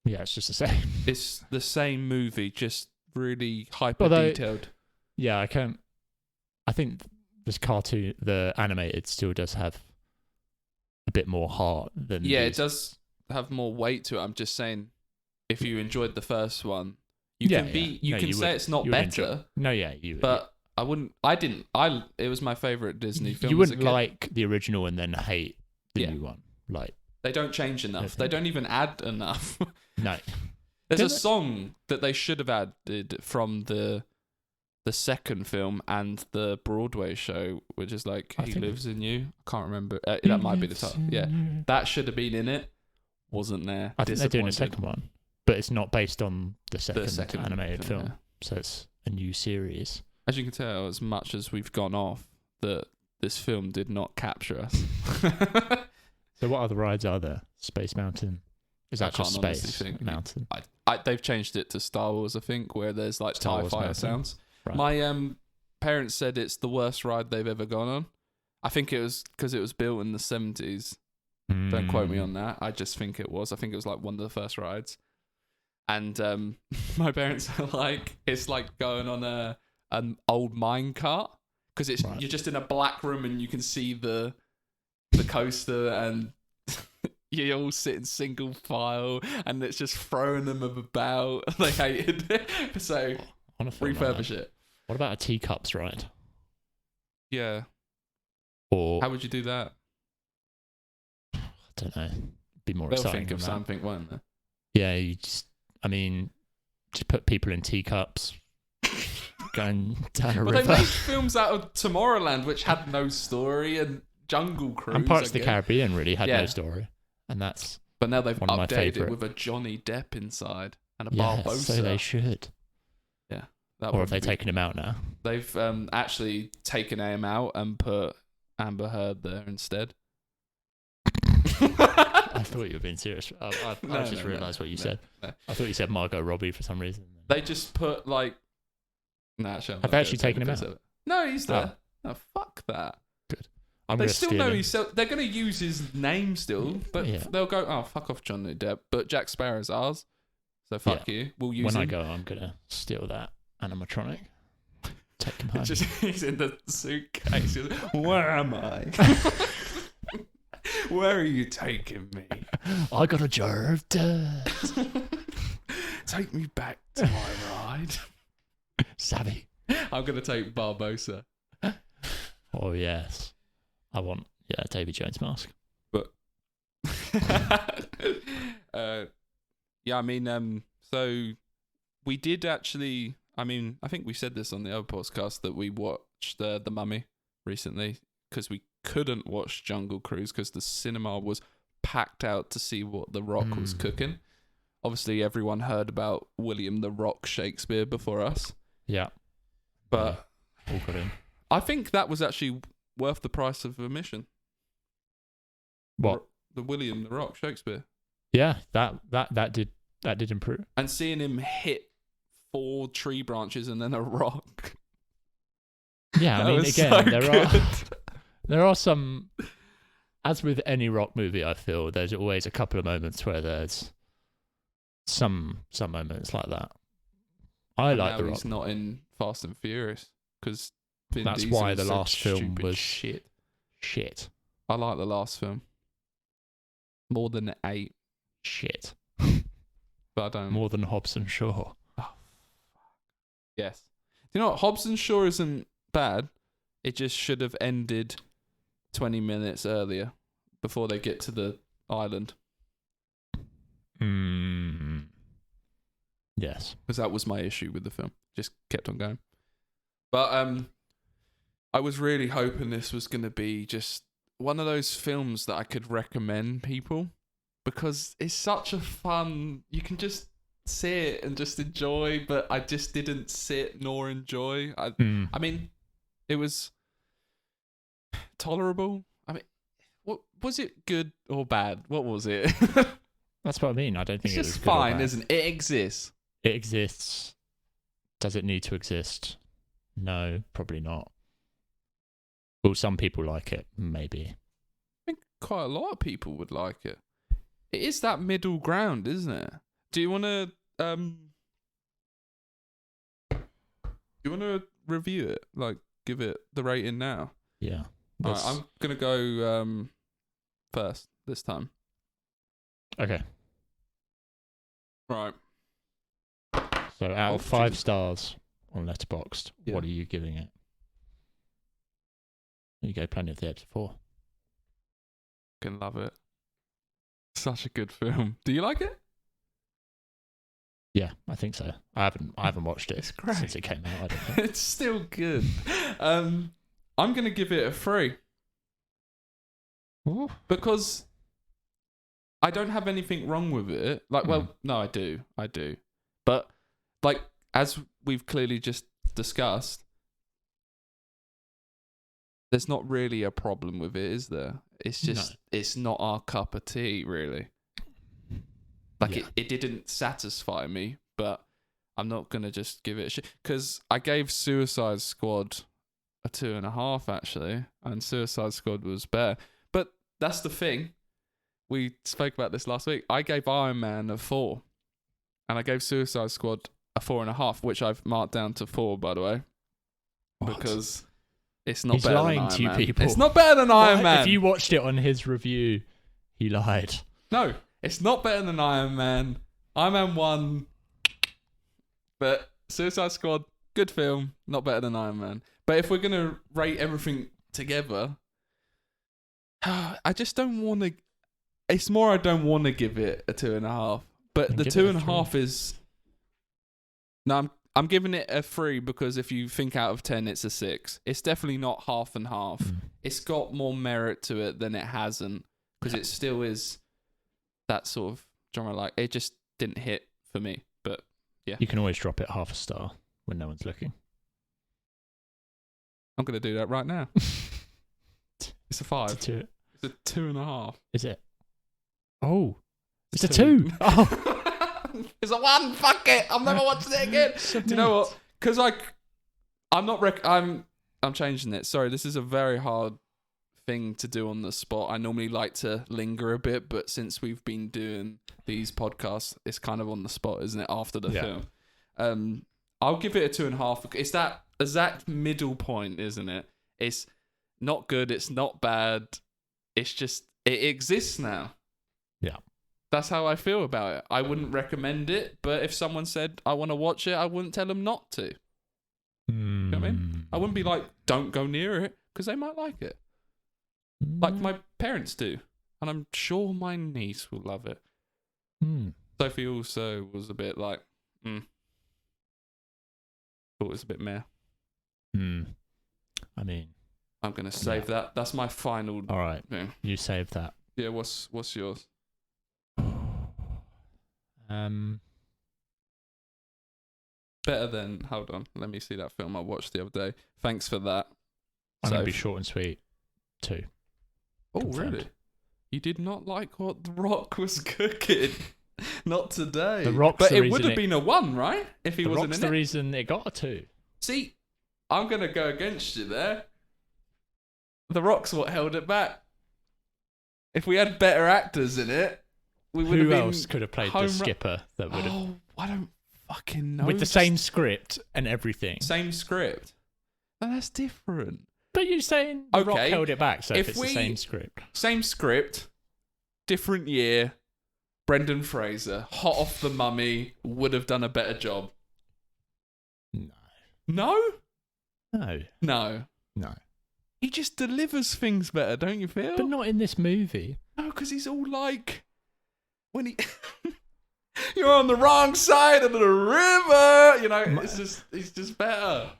Speaker 2: Yeah, it's just the same.
Speaker 3: It's the same movie, just really hyper
Speaker 2: Although-
Speaker 3: detailed.
Speaker 2: Yeah, I think this cartoon, the animated, still does have a bit more heart than
Speaker 3: Yeah,
Speaker 2: these.
Speaker 3: it does have more weight to it. I'm just saying, if you enjoyed the first one, you
Speaker 2: Yeah,
Speaker 3: can be.
Speaker 2: yeah.
Speaker 3: You
Speaker 2: No,
Speaker 3: can
Speaker 2: you
Speaker 3: say
Speaker 2: would-
Speaker 3: it's not
Speaker 2: you would enjoy-
Speaker 3: better,
Speaker 2: No, yeah, you.
Speaker 3: but I wouldn't. I didn't. It was my favorite Disney film.
Speaker 2: You
Speaker 3: as a
Speaker 2: wouldn't
Speaker 3: kid.
Speaker 2: like the original and then hate the
Speaker 3: Yeah.
Speaker 2: new one. Like
Speaker 3: They don't change enough. They don't even add enough.
Speaker 2: no,
Speaker 3: There's a
Speaker 2: Don't they-
Speaker 3: song that they should have added from the second film and the Broadway show, which is like
Speaker 2: I
Speaker 3: "He
Speaker 2: think-
Speaker 3: Lives in You." I can't remember. That might be the title. Yeah, that should have been in it. Wasn't there?
Speaker 2: I think they're doing a
Speaker 3: Disappointed.
Speaker 2: second one, but it's not based on the second, animated film,
Speaker 3: yeah.
Speaker 2: so it's a new series.
Speaker 3: As you can tell, as much as we've gone off, that this film did not capture us.
Speaker 2: So what other rides are there? Space Mountain. Is
Speaker 3: I
Speaker 2: that just
Speaker 3: can't honestly
Speaker 2: Space
Speaker 3: think.
Speaker 2: Mountain?
Speaker 3: They've changed it to Star Wars, I think, where there's like
Speaker 2: Star
Speaker 3: TIE
Speaker 2: Wars
Speaker 3: fighter
Speaker 2: Mountain.
Speaker 3: sounds.
Speaker 2: Right.
Speaker 3: My parents said it's the worst ride they've ever gone on. I think it was because it was built in the 70s. Don't quote me on that. I just think it was. I think it was like one of the first rides. And my parents are like, it's like going on an old mine cart, because it's
Speaker 2: Right.
Speaker 3: you're just in a black room and you can see the coaster, and you all sit in single file, and it's just throwing them about. They hated it, so
Speaker 2: On a film like that.
Speaker 3: refurbish it.
Speaker 2: What about a teacups ride?
Speaker 3: Yeah.
Speaker 2: Or
Speaker 3: How would you do that?
Speaker 2: I don't know. Be more
Speaker 3: They'll
Speaker 2: exciting
Speaker 3: think
Speaker 2: than
Speaker 3: of
Speaker 2: that.
Speaker 3: something, won't they?
Speaker 2: Yeah, you just. I mean, just put people in teacups, going down a
Speaker 3: But they
Speaker 2: river.
Speaker 3: made films out of Tomorrowland, which had no story, and Jungle Cruise.
Speaker 2: And Pirates
Speaker 3: I
Speaker 2: of the
Speaker 3: guess.
Speaker 2: Caribbean really had
Speaker 3: Yeah.
Speaker 2: no story, and that's
Speaker 3: But now they've
Speaker 2: one of my
Speaker 3: updated
Speaker 2: favourite.
Speaker 3: it with a Johnny Depp inside and a
Speaker 2: yeah.
Speaker 3: Barbosa.
Speaker 2: So they should.
Speaker 3: That
Speaker 2: Or
Speaker 3: would
Speaker 2: have they
Speaker 3: be-
Speaker 2: taken him out now?
Speaker 3: They've actually taken him out and put Amber Heard there instead.
Speaker 2: I thought you were being serious. I
Speaker 3: No,
Speaker 2: just
Speaker 3: no,
Speaker 2: realised what you
Speaker 3: no,
Speaker 2: said.
Speaker 3: no.
Speaker 2: I thought you said Margot Robbie for some reason.
Speaker 3: They just put like. Nah, actually, I'm
Speaker 2: Have
Speaker 3: not
Speaker 2: they actually
Speaker 3: gonna take
Speaker 2: taken him
Speaker 3: the piss
Speaker 2: out?
Speaker 3: of it. No, he's there. Oh, fuck that.
Speaker 2: I'm
Speaker 3: They
Speaker 2: gonna
Speaker 3: still
Speaker 2: steal
Speaker 3: know
Speaker 2: him.
Speaker 3: he's. They're going to use his name still, but
Speaker 2: Yeah.
Speaker 3: they'll go, oh, fuck off, Johnny Depp. But Jack Sparrow's ours, so fuck you. We'll use
Speaker 2: When
Speaker 3: him.
Speaker 2: I go, I'm gonna steal that animatronic. Take him home.
Speaker 3: Just he's in the suitcase. Where am I? Where are you taking me?
Speaker 2: I got a jar of dirt.
Speaker 3: Take me back to my ride.
Speaker 2: Savvy.
Speaker 3: I'm going to take Barbosa.
Speaker 2: Oh, yes. I want, Davy Jones mask.
Speaker 3: But yeah, I mean, so we did actually. I mean, I think we said this on the other podcast that we watched The Mummy recently because we couldn't watch Jungle Cruise because the cinema was packed out to see what The Rock was cooking. Obviously, everyone heard about William The Rock Shakespeare before us.
Speaker 2: Yeah,
Speaker 3: but
Speaker 2: all got in.
Speaker 3: I think that was actually worth the price of admission.
Speaker 2: What?
Speaker 3: The William The Rock Shakespeare.
Speaker 2: Yeah, that did improve.
Speaker 3: And seeing him hit 4 tree branches and then a rock.
Speaker 2: Yeah, I mean, again, there are some. As with any Rock movie, I feel there's always a couple of moments where there's some moments like that. I like The Rock.
Speaker 3: He's not in Fast and Furious because
Speaker 2: that's why the last film was shit.
Speaker 3: I like the last film more than 8.
Speaker 2: Shit.
Speaker 3: But I don't.
Speaker 2: More than Hobbs and Shaw.
Speaker 3: Oh, yes. Do you know what? Hobbs and Shaw isn't bad. It just should have ended 20 minutes earlier before they get to the island.
Speaker 2: Yes.
Speaker 3: Because that was my issue with the film. Just kept on going. But I was really hoping this was going to be just one of those films that I could recommend people because it's such a fun, you can just sit and just enjoy, but I just didn't sit nor enjoy. I mean, it was tolerable. I mean, what was it, good or bad? What was it?
Speaker 2: That's what I mean. I don't think
Speaker 3: it's
Speaker 2: it was
Speaker 3: just
Speaker 2: good or
Speaker 3: fine,
Speaker 2: bad.
Speaker 3: isn't it? It exists.
Speaker 2: It exists. Does it need to exist? No, probably not. Will some people like it? Maybe.
Speaker 3: I think quite a lot of people would like it. It is that middle ground, isn't it? Do you want to review it? Like, give it the rating now?
Speaker 2: Yeah.
Speaker 3: All right, I'm gonna go first this time.
Speaker 2: Okay.
Speaker 3: Right.
Speaker 2: So out of 5 stars on Letterboxd,
Speaker 3: Yeah.
Speaker 2: what are you giving it? You go Planet of the Apes 4.
Speaker 3: Can love it. Such a good film. Do you like it?
Speaker 2: Yeah, I think so. I haven't watched it
Speaker 3: It's great.
Speaker 2: since it came out. I don't think.
Speaker 3: It's still good. I'm gonna give it a 3
Speaker 2: Ooh.
Speaker 3: because I don't have anything wrong with it. Like, well, no, I do, but like as we've clearly just discussed, there's not really a problem with it, is there? It's just it's not our cup of tea, really. Like it didn't satisfy me, but I'm not gonna just give it a shit because I gave Suicide Squad a 2.5 actually, and Suicide Squad was better. But that's the thing. We spoke about this last week. I gave Iron Man a 4, and I gave Suicide Squad a 4.5, which I've marked down to 4, by the way, because it's not
Speaker 2: He's
Speaker 3: better
Speaker 2: lying
Speaker 3: than Iron
Speaker 2: to you
Speaker 3: Man.
Speaker 2: people.
Speaker 3: It's not better than Iron Man.
Speaker 2: If you watched it on his review, he lied.
Speaker 3: No, it's not better than Iron Man. Iron Man 1, but Suicide Squad, good film, not better than Iron Man. But if we're gonna rate everything together, I just don't want to. It's more I don't want to give it a 2.5. But the 2.5 is. No, I'm giving it a 3 because if you think out of 10, it's a 6. It's definitely not half and half. It's got more merit to it than it hasn't because it still is that sort of genre. Like it just didn't hit for me. But yeah,
Speaker 2: You can always drop it half a star when no one's looking.
Speaker 3: I'm gonna do that right now. It's a 5.
Speaker 2: It's a 2.
Speaker 3: It's a 2.5.
Speaker 2: Is it? Oh, it's a 2. Oh,
Speaker 3: It's a 1. Fuck it. I'm never watching it again. Do you know what? Because I'm not. I'm changing it. Sorry, this is a very hard thing to do on the spot. I normally like to linger a bit, but since we've been doing these podcasts, it's kind of on the spot, isn't it? After the film, I'll give it a 2.5. It's that exact middle point, isn't it? It's not good. It's not bad. It's just it exists now.
Speaker 2: Yeah.
Speaker 3: That's how I feel about it. I wouldn't recommend it, but if someone said I want to watch it, I wouldn't tell them not to. You know what I mean? I wouldn't be like, don't go near it, because they might like it. Like my parents do. And I'm sure my niece will love it. Sophie also was a bit like, thought it was a bit meh.
Speaker 2: I mean,
Speaker 3: I'm going to save that. That's my final.
Speaker 2: All right.
Speaker 3: thing.
Speaker 2: You save that.
Speaker 3: Yeah, what's yours? Better than, hold on, let me see that film I watched the other day. Thanks for that.
Speaker 2: I'm going to be short and sweet, too.
Speaker 3: Oh,
Speaker 2: Confirmed.
Speaker 3: really? You did not like what The Rock was cooking? Not today.
Speaker 2: The Rock's
Speaker 3: but
Speaker 2: the
Speaker 3: it would
Speaker 2: reason
Speaker 3: have been a 1, right? If he
Speaker 2: The
Speaker 3: wasn't
Speaker 2: Rock's
Speaker 3: in
Speaker 2: the
Speaker 3: it.
Speaker 2: reason it got a 2.
Speaker 3: See, I'm going to go against you there. The Rock's what held it back. If we had better actors in it, we would have
Speaker 2: Who
Speaker 3: been
Speaker 2: else could have played the skipper that would have...
Speaker 3: Oh, I don't fucking know.
Speaker 2: With the same script and everything.
Speaker 3: Same script. But that's different.
Speaker 2: But you're saying The Rock
Speaker 3: Okay,
Speaker 2: held it back, so if
Speaker 3: if
Speaker 2: it's
Speaker 3: we-
Speaker 2: the same script.
Speaker 3: Same script, different year. Brendan Fraser, hot off the Mummy, would have done a better job.
Speaker 2: No.
Speaker 3: No?
Speaker 2: No.
Speaker 3: No.
Speaker 2: No.
Speaker 3: He just delivers things better, don't you feel?
Speaker 2: But not in this movie.
Speaker 3: No, because he's all like, when he, you're on the wrong side of the river. You know, he's just better.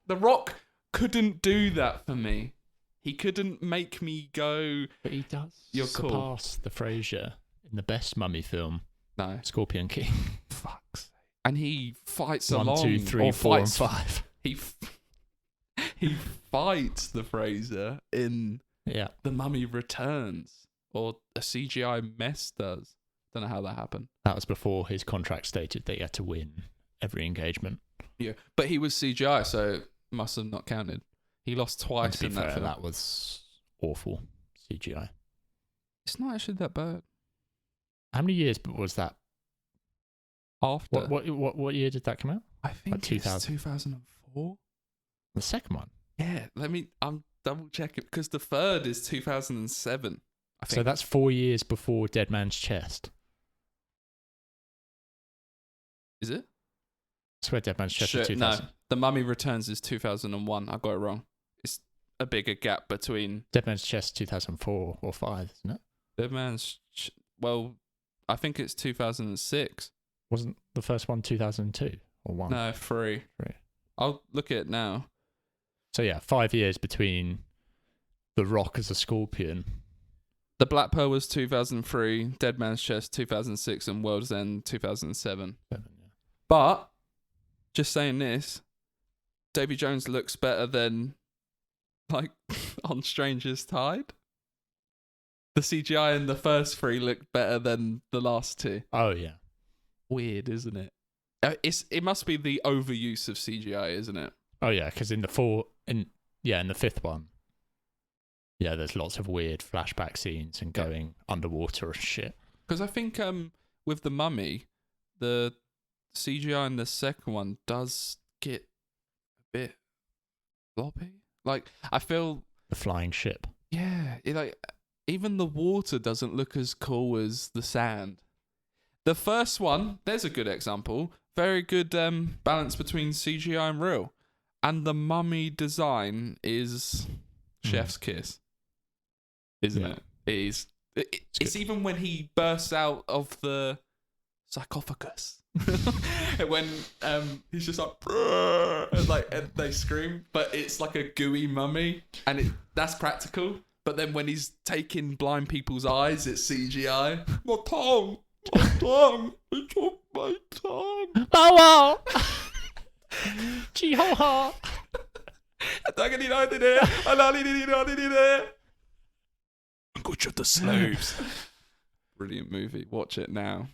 Speaker 3: The Rock couldn't do that for me. He couldn't make me go.
Speaker 2: But he does
Speaker 3: You're cool.
Speaker 2: surpass the Fraser in the best mummy film,
Speaker 3: No,
Speaker 2: Scorpion King.
Speaker 3: fuck's sake. And he fights
Speaker 2: 1,
Speaker 3: along.
Speaker 2: 2, 3,
Speaker 3: or
Speaker 2: 4, and
Speaker 3: fights,
Speaker 2: 5.
Speaker 3: He fights the Fraser in
Speaker 2: Yeah.
Speaker 3: The Mummy Returns, or a CGI mess does. Don't know how that happened.
Speaker 2: That was before his contract stated that he had to win every engagement.
Speaker 3: Yeah, but he was CGI, so it must have not counted. He lost
Speaker 2: And
Speaker 3: twice
Speaker 2: to be
Speaker 3: in
Speaker 2: fair,
Speaker 3: that film.
Speaker 2: that was awful CGI.
Speaker 3: It's not actually that bad.
Speaker 2: How many years was that?
Speaker 3: After
Speaker 2: What year did that come out?
Speaker 3: I think
Speaker 2: like 2000.
Speaker 3: it's 2004.
Speaker 2: The second one.
Speaker 3: Yeah, I'm double checking because the third is 2007. I think.
Speaker 2: So that's 4 years before Dead Man's Chest.
Speaker 3: Is it?
Speaker 2: I swear Dead Man's Chest is
Speaker 3: No,
Speaker 2: 2000.
Speaker 3: The Mummy Returns is 2001. I got it wrong. It's a bigger gap between
Speaker 2: Dead Man's Chest 2004 or 5, isn't it?
Speaker 3: Dead Man's. Well, I think it's 2006.
Speaker 2: Wasn't the first one 2002 or 1?
Speaker 3: No, 3.
Speaker 2: 3.
Speaker 3: I'll look at it now.
Speaker 2: So yeah, 5 years between The Rock as a Scorpion.
Speaker 3: The Black Pearl was 2003, Dead Man's Chest 2006, and World's End 2007.
Speaker 2: 7, yeah.
Speaker 3: But, just saying this, Davy Jones looks better than, like, on Stranger's Tide. The CGI in the first 3 looked better than the last 2.
Speaker 2: Oh yeah.
Speaker 3: Weird, isn't it? It must be the overuse of CGI, isn't it?
Speaker 2: Oh yeah, because in the fifth one, yeah, there's lots of weird flashback scenes and going underwater and shit.
Speaker 3: Because I think with the Mummy, the CGI in the second one does get a bit floppy. Like, I feel...
Speaker 2: The flying ship.
Speaker 3: Yeah, even the water doesn't look as cool as the sand. The first one, there's a good example. Very good balance between CGI and real. And the Mummy design is chef's kiss. Isn't it? It is. It's even when he bursts out of the sarcophagus. When he's just like, and they scream, but it's like a gooey mummy, and that's practical. But then when he's taking blind people's eyes, it's CGI. My tongue, I took my tongue.
Speaker 2: Bow wow! Chihuahua!
Speaker 3: Good of the slaves. Brilliant movie. Watch it now.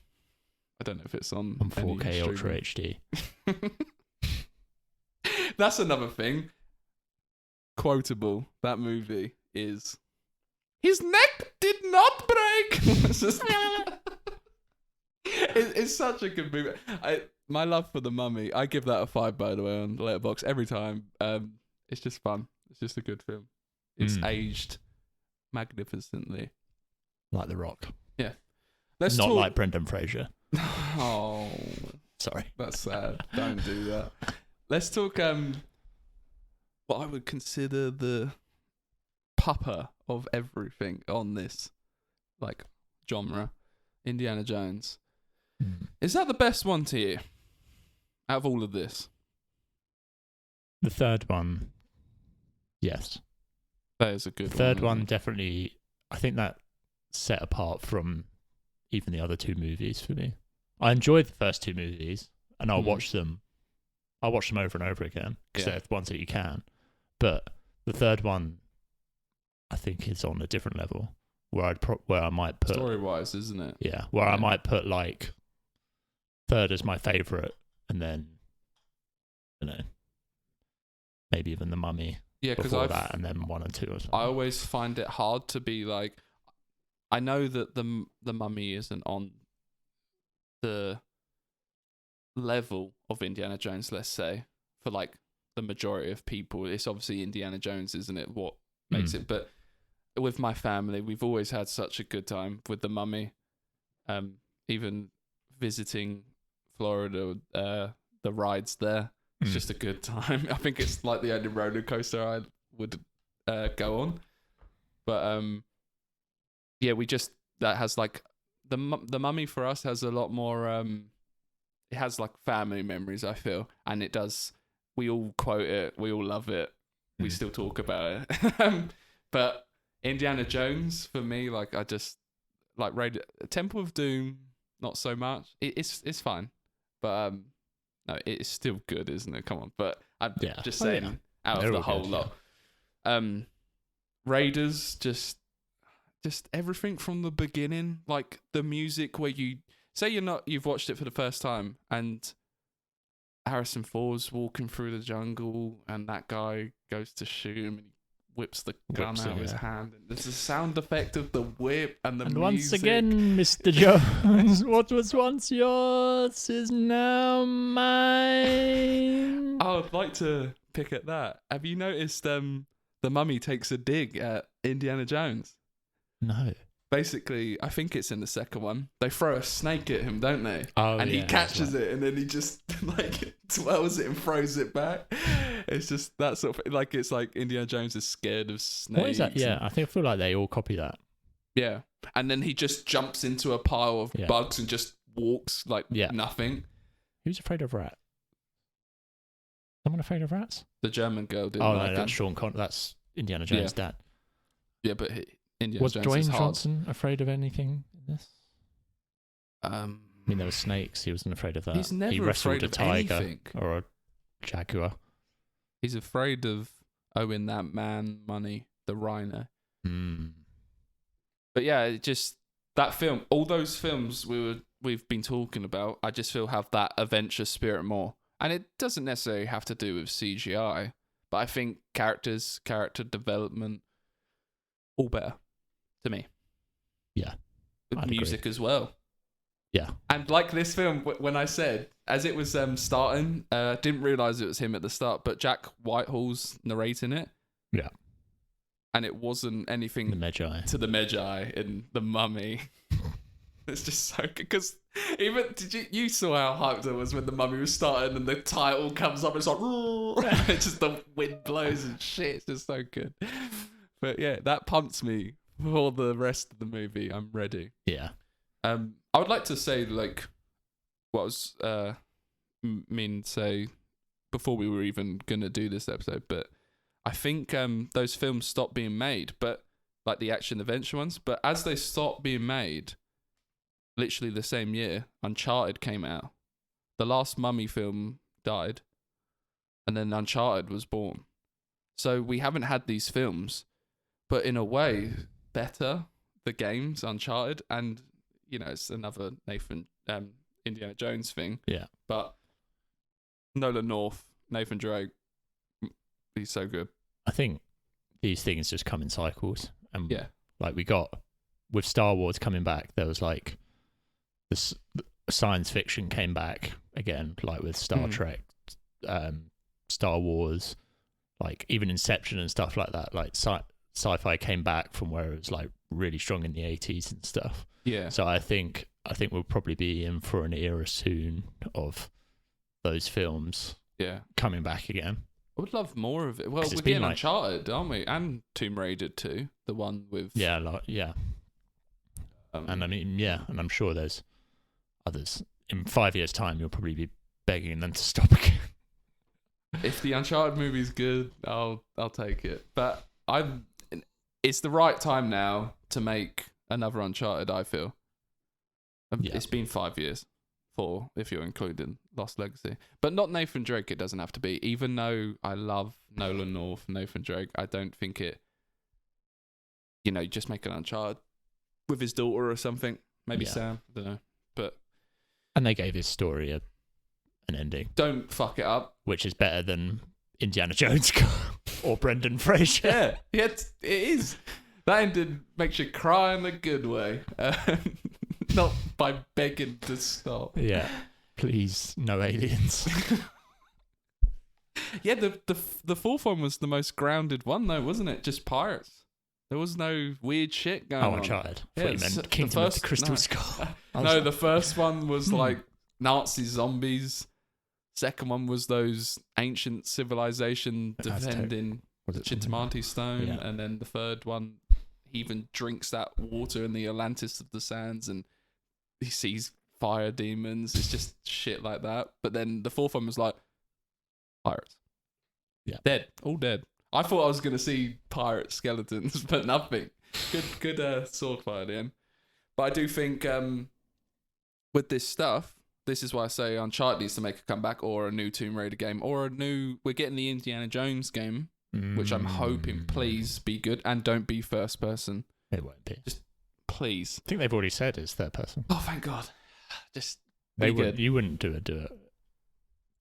Speaker 3: I don't know if it's on
Speaker 2: 4K
Speaker 3: any
Speaker 2: Ultra
Speaker 3: streaming.
Speaker 2: HD.
Speaker 3: That's another thing. Quotable. That movie is. His neck did not break. It's such a good movie. My love for The Mummy. I give that a 5, by the way, on Letterboxd every time. It's just fun. It's just a good film. It's aged magnificently.
Speaker 2: Like The Rock.
Speaker 3: Let's
Speaker 2: Not
Speaker 3: talk.
Speaker 2: like Brendan Fraser.
Speaker 3: Oh,
Speaker 2: Sorry.
Speaker 3: that's sad. Don't do that. Let's talk. What I would consider the pupper of everything on this, like, genre, Indiana Jones. Is that the best one to you out of all of this?
Speaker 2: The third one, yes.
Speaker 3: That is a good
Speaker 2: The third
Speaker 3: one.
Speaker 2: one definitely, I think that set apart from even the other two movies for me. I enjoyed the first two movies, and I'll watch them. I'll watch them over and over again because they're the ones that you can. But the third one, I think, is on a different level where where I might put
Speaker 3: Story-wise, isn't it?
Speaker 2: Yeah, where I might put like third as my favorite, and then maybe even The Mummy.
Speaker 3: Yeah, because
Speaker 2: before that, and then 1 and 2 or something.
Speaker 3: I always find it hard to be like. I know that the Mummy isn't on the level of Indiana Jones, let's say, for like the majority of people. It's obviously Indiana Jones, isn't it? What makes it? But with my family, we've always had such a good time with the Mummy. Even visiting Florida, the rides there, it's just a good time. I think it's like the only roller coaster I would go on. But yeah, that has like the Mummy for us has a lot more. It has like family memories, I feel, and it does. We all quote it, we all love it, we still talk about it. But Indiana Jones for me, like I just like Temple of Doom, not so much. It's fine, but no, it's still good, isn't it? Come on, but I'm just saying out of the whole lot. Raiders just everything from the beginning, like the music where you say you've watched it for the first time and Harrison Ford's walking through the jungle and that guy goes to shoot him and he whips the gun out of his hand and there's the sound effect of the whip and the music.
Speaker 2: Once again, Mr. Jones, what was once yours is now mine.
Speaker 3: I would like to pick at that. Have you noticed the Mummy takes a dig at Indiana Jones?
Speaker 2: No.
Speaker 3: Basically, I think it's in the second one. They throw a snake at him, don't they?
Speaker 2: Oh,
Speaker 3: and he catches it, and then he just like twirls it and throws it back. It's just that sort of like it's like Indiana Jones is scared of snakes.
Speaker 2: What is that? Yeah, I feel like they all copy that.
Speaker 3: Yeah, and then he just jumps into a pile of bugs and just walks like nothing.
Speaker 2: Who's afraid of rats? Someone afraid of rats?
Speaker 3: The German girl did.
Speaker 2: Oh no, that's Sean Connery. That's Indiana Jones' dad.
Speaker 3: Yeah, but Indiana
Speaker 2: was
Speaker 3: Jones
Speaker 2: Dwayne
Speaker 3: is hard.
Speaker 2: Johnson afraid of anything in this?
Speaker 3: I
Speaker 2: mean, there were snakes. He wasn't afraid of that.
Speaker 3: He's never
Speaker 2: he wrestled
Speaker 3: afraid
Speaker 2: a
Speaker 3: of
Speaker 2: tiger
Speaker 3: anything.
Speaker 2: or a jaguar.
Speaker 3: He's afraid of owing that man money, the rhino. But yeah, it just that film, all those films we've been talking about, I just feel have that adventure spirit more. And it doesn't necessarily have to do with CGI, but I think character development, all better to me.
Speaker 2: Yeah.
Speaker 3: With music as well.
Speaker 2: Yeah.
Speaker 3: And like this film, when I said, as it was starting, didn't realise it was him at the start, but Jack Whitehall's narrating it.
Speaker 2: Yeah.
Speaker 3: And it wasn't anything
Speaker 2: to the
Speaker 3: Magi in The Mummy. It's just so good because even you saw how hyped it was when The Mummy was starting and the title comes up. It's like it's just the wind blows and shit. It's just so good. But yeah, that pumps me for the rest of the movie. I'm ready.
Speaker 2: Yeah.
Speaker 3: I would like to say like what I was say before we were even gonna do this episode, but I think those films stopped being made, but like the action adventure ones. But as they stopped being made, literally the same year, Uncharted came out. The last Mummy film died, and then Uncharted was born. So we haven't had these films, but in a way, better the games Uncharted, and you know it's another Indiana Jones thing.
Speaker 2: Yeah,
Speaker 3: but Nolan North, Nathan Drake. He's so good.
Speaker 2: I think these things just come in cycles. And
Speaker 3: yeah.
Speaker 2: Like we got with Star Wars coming back, there was like this science fiction came back again, like with Star Trek, Star Wars, like even Inception and stuff like that. Like sci-fi came back from where it was like really strong in the 80s and stuff.
Speaker 3: Yeah.
Speaker 2: So I think we'll probably be in for an era soon of those films coming back again.
Speaker 3: I would love more of it. Well, we're getting Uncharted, aren't we? And Tomb Raider 2, the one with...
Speaker 2: And I mean, and I'm sure there's others. In 5 years' time, you'll probably be begging them to stop again.
Speaker 3: If the Uncharted movie's good, I'll take it. But it's the right time now to make another Uncharted, I feel. It's been 5 years. 4, if you're including Lost Legacy. But not Nathan Drake, it doesn't have to be. Even though I love Nolan North, Nathan Drake, I don't think it... just make an Uncharted with his daughter or something. Maybe Sam, I don't know.
Speaker 2: And they gave his story an ending.
Speaker 3: Don't fuck it up.
Speaker 2: Which is better than Indiana Jones or Brendan Fraser.
Speaker 3: Yeah, it is. That ending makes you cry in a good way. Not by begging to stop.
Speaker 2: Yeah. Please, no aliens.
Speaker 3: Yeah, the fourth one was the most grounded one, though, wasn't it? Just pirates. There was no weird shit going on.
Speaker 2: Uncharted. I thought you meant Kingdom of the Crystal Skull.
Speaker 3: No, the first one was like Nazi zombies. Second one was those ancient civilization defending Chintamani stone. Yeah. And then the third one, he even drinks that water in the Atlantis of the Sands and he sees fire demons. It's just shit like that. But then the fourth one was like, pirates.
Speaker 2: Yeah.
Speaker 3: Dead. All dead. I thought I was going to see pirate skeletons, but nothing. Good sword fight at the end. But I do think with this stuff, this is why I say Uncharted needs to make a comeback or a new Tomb Raider game or we're getting the Indiana Jones game, which I'm hoping, please be good and don't be first person.
Speaker 2: It won't be.
Speaker 3: Just please.
Speaker 2: I think they've already said it's third person.
Speaker 3: Oh, thank God. Just
Speaker 2: be good. You wouldn't do it.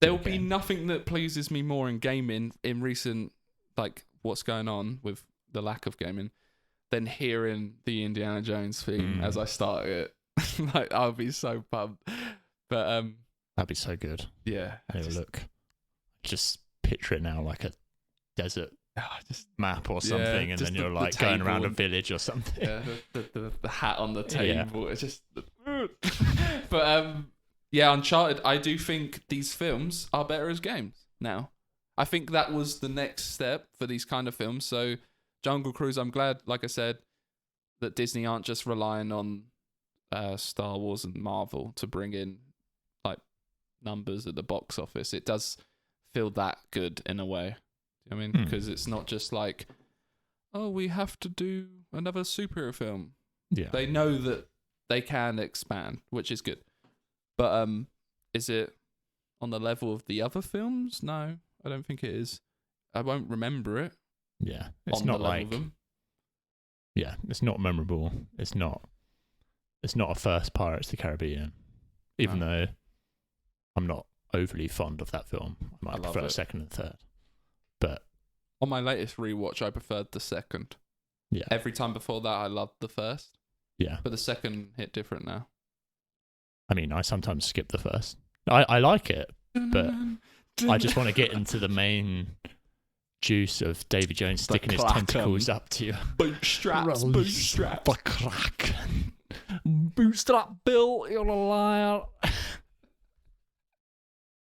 Speaker 3: There will be nothing that pleases me more in gaming in recent, like what's going on with the lack of gaming, than hearing the Indiana Jones theme as I start it. Like I'll be so pumped. But
Speaker 2: that'd be so good.
Speaker 3: Yeah.
Speaker 2: Just picture it now like a desert map or something, and then you're like going around a village or something.
Speaker 3: Yeah, the hat on the table. It's just. But Uncharted. I do think these films are better as games now. I think that was the next step for these kind of films. So, Jungle Cruise. I'm glad, like I said, that Disney aren't just relying on Star Wars and Marvel to bring in like numbers at the box office. It does feel that good in a way. I mean, because it's not just like, oh, we have to do another superhero film.
Speaker 2: Yeah,
Speaker 3: they know that they can expand, which is good. But is it on the level of the other films? No, I don't think it is. I won't remember it.
Speaker 2: Yeah, it's not like. Yeah, it's not memorable. It's not a first Pirates of the Caribbean, even though I'm not overly fond of that film. I might prefer second and third. But
Speaker 3: on my latest rewatch, I preferred the second.
Speaker 2: Yeah.
Speaker 3: Every time before that, I loved the first.
Speaker 2: Yeah.
Speaker 3: But the second hit different now.
Speaker 2: I mean, I sometimes skip the first. I like it, but I just want to get into the main juice of Davy Jones sticking his tentacles up to you.
Speaker 3: Bootstraps.
Speaker 2: The crack. Bootstrap Bill, you're a liar.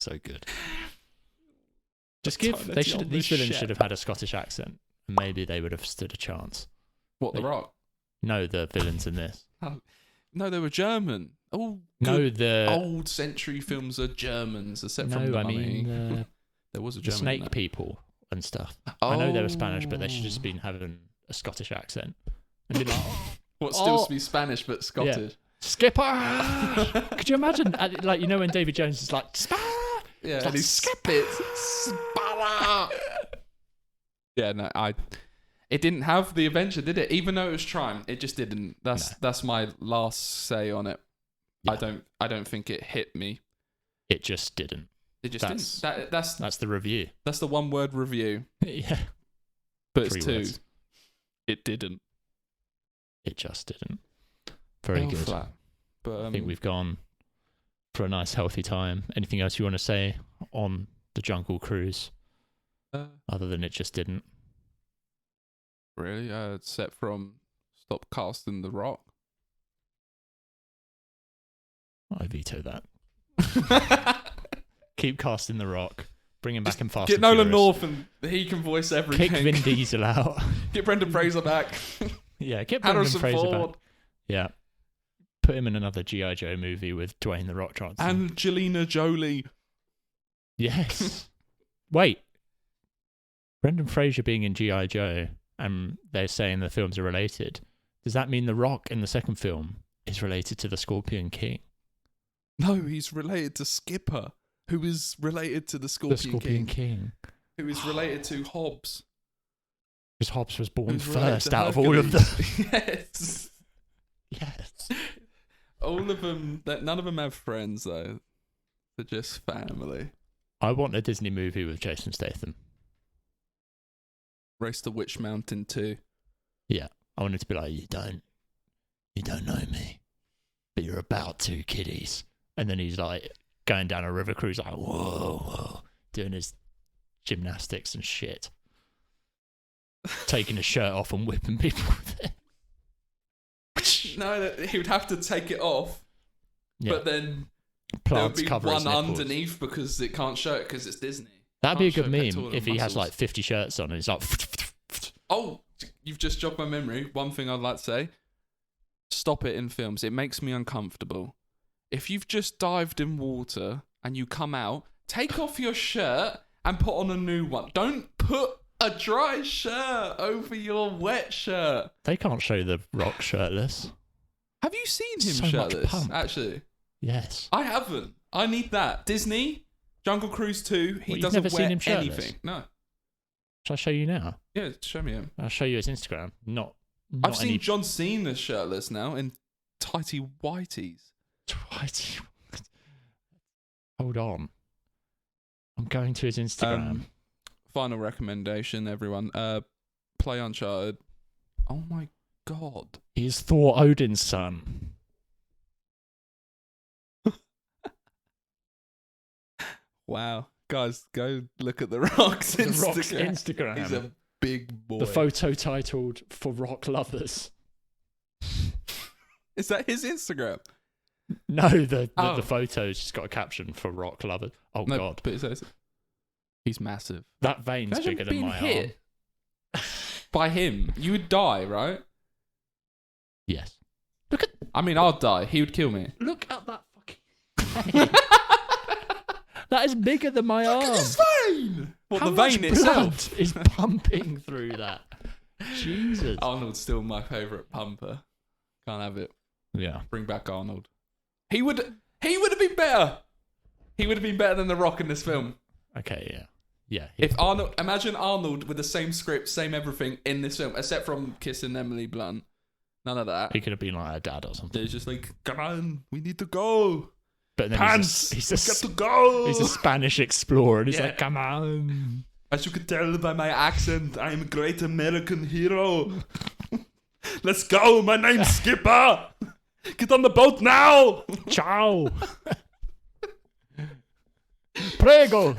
Speaker 2: So good. Just these villains should have had a Scottish accent, and maybe they would have stood a chance.
Speaker 3: What, The Rock?
Speaker 2: No, the villains in this.
Speaker 3: No, they were German.
Speaker 2: The
Speaker 3: old century films are Germans, except from the Mummy. There was a German.
Speaker 2: The snake people and stuff. I know they were Spanish, but they should just been having a Scottish accent. And be like,
Speaker 3: what, still be Spanish but Scottish?
Speaker 2: Yeah. Skipper! Could you imagine, like, you know when Davy Jones is like, Spar!
Speaker 3: Yeah,
Speaker 2: and
Speaker 3: like, he spits. Spar! Yeah, no, it didn't have the adventure, did it? Even though it was trying, it just didn't. That's my last say on it. Yeah. I don't think it hit me.
Speaker 2: It just didn't.
Speaker 3: It just didn't. That's
Speaker 2: the review.
Speaker 3: That's the one word review.
Speaker 2: Yeah.
Speaker 3: But it's 2. It didn't.
Speaker 2: It just didn't. Very good.
Speaker 3: Flat. But
Speaker 2: I think we've gone for a nice healthy time. Anything else you want to say on the Jungle Cruise? Other than it just didn't?
Speaker 3: Really? Set from Stop Casting the Rock.
Speaker 2: I veto that. Keep casting The Rock. Bring him back in Fast
Speaker 3: Get
Speaker 2: and
Speaker 3: Nolan
Speaker 2: Furious.
Speaker 3: North and he can voice everything.
Speaker 2: Kick Vin Diesel out.
Speaker 3: Get Brendan Fraser back.
Speaker 2: Yeah, get Brendan
Speaker 3: Harrison
Speaker 2: Fraser
Speaker 3: Ford.
Speaker 2: back. Yeah. Put him in another G.I. Joe movie with Dwayne The Rock Johnson.
Speaker 3: Angelina Jolie.
Speaker 2: Yes. Wait. Brendan Fraser being in G.I. Joe and they're saying the films are related. Does that mean The Rock in the second film is related to the Scorpion King?
Speaker 3: No, he's related to Skipper, who is related to the Scorpion King. Who is related to Hobbs.
Speaker 2: Because Hobbs was born
Speaker 3: Who's related
Speaker 2: first
Speaker 3: to
Speaker 2: out of all of them.
Speaker 3: Yes.
Speaker 2: Yes.
Speaker 3: All of them, none of them have friends, though. They're just family.
Speaker 2: I want a Disney movie with Jason Statham.
Speaker 3: Race to Witch Mountain 2.
Speaker 2: Yeah. I want it to be like, you don't know me, but you're about to, kiddies. And then he's like going down a river cruise, like, whoa, doing his gymnastics and shit. Taking his shirt off and whipping people with it.
Speaker 3: No, he would have to take it off, but then
Speaker 2: plants
Speaker 3: there would
Speaker 2: cover
Speaker 3: be
Speaker 2: his
Speaker 3: one
Speaker 2: nipples.
Speaker 3: underneath because it can't show it because it's Disney.
Speaker 2: That'd be a good
Speaker 3: Can't show
Speaker 2: meme
Speaker 3: pectoral
Speaker 2: if he has
Speaker 3: muscles.
Speaker 2: like 50 shirts on and he's like...
Speaker 3: Oh, you've just jogged my memory. One thing I'd like to say. Stop it in films. It makes me uncomfortable. If you've just dived in water and you come out, take off your shirt and put on a new one. Don't put a dry shirt over your wet shirt.
Speaker 2: They can't show The Rock shirtless.
Speaker 3: Have you seen him
Speaker 2: So much
Speaker 3: shirtless?
Speaker 2: pump.
Speaker 3: Actually,
Speaker 2: Yes.
Speaker 3: I haven't. I need that. Disney, Jungle Cruise 2, he
Speaker 2: What, you've
Speaker 3: doesn't
Speaker 2: never
Speaker 3: wear
Speaker 2: seen him shirtless?
Speaker 3: anything. No.
Speaker 2: Shall I show you now?
Speaker 3: Yeah, show me him.
Speaker 2: I'll show you his Instagram. Not
Speaker 3: I've seen
Speaker 2: any...
Speaker 3: John Cena shirtless now in tighty whities.
Speaker 2: Twice. Hold on. I'm going to his Instagram.
Speaker 3: Final recommendation, everyone. Play Uncharted. Oh my god.
Speaker 2: He's Thor Odin's son.
Speaker 3: Wow. Guys, go look at The Rock's
Speaker 2: The
Speaker 3: Instagram.
Speaker 2: Rock's Instagram.
Speaker 3: He's a big boy.
Speaker 2: The photo titled "For Rock Lovers."
Speaker 3: Is that his Instagram?
Speaker 2: No, the
Speaker 3: Oh.
Speaker 2: photo's just got a caption "For Rock Lovers." Oh
Speaker 3: No,
Speaker 2: god,
Speaker 3: but it says he's massive.
Speaker 2: that vein's
Speaker 3: Imagine
Speaker 2: bigger than
Speaker 3: being
Speaker 2: my
Speaker 3: hit
Speaker 2: arm.
Speaker 3: by him. You would die, right?
Speaker 2: Yes.
Speaker 3: I mean, I'd die. He would kill me.
Speaker 2: Look at that fucking vein. That is bigger than my arm.
Speaker 3: It's vein! What,
Speaker 2: How
Speaker 3: the
Speaker 2: much
Speaker 3: vein itself?
Speaker 2: blood is pumping through that? Jesus.
Speaker 3: Arnold's still my favourite pumper. Can't have it.
Speaker 2: Yeah.
Speaker 3: Bring back Arnold. He would have been better. He would have been better than The Rock in this film.
Speaker 2: Okay. Yeah. Yeah.
Speaker 3: If Arnold, imagine Arnold with the same script, same everything in this film, except from kissing Emily Blunt. None of that.
Speaker 2: He could have been like a dad or something.
Speaker 3: They're just like, come on, we need to go.
Speaker 2: But then
Speaker 3: Pants,
Speaker 2: he's
Speaker 3: we
Speaker 2: a,
Speaker 3: got to go.
Speaker 2: he's a Spanish explorer, and he's
Speaker 3: Yeah.
Speaker 2: like, "Come on."
Speaker 3: As you can tell by my accent, I am a great American hero. Let's go, my name's Skipper. Get on the boat now.
Speaker 2: Ciao. Prego.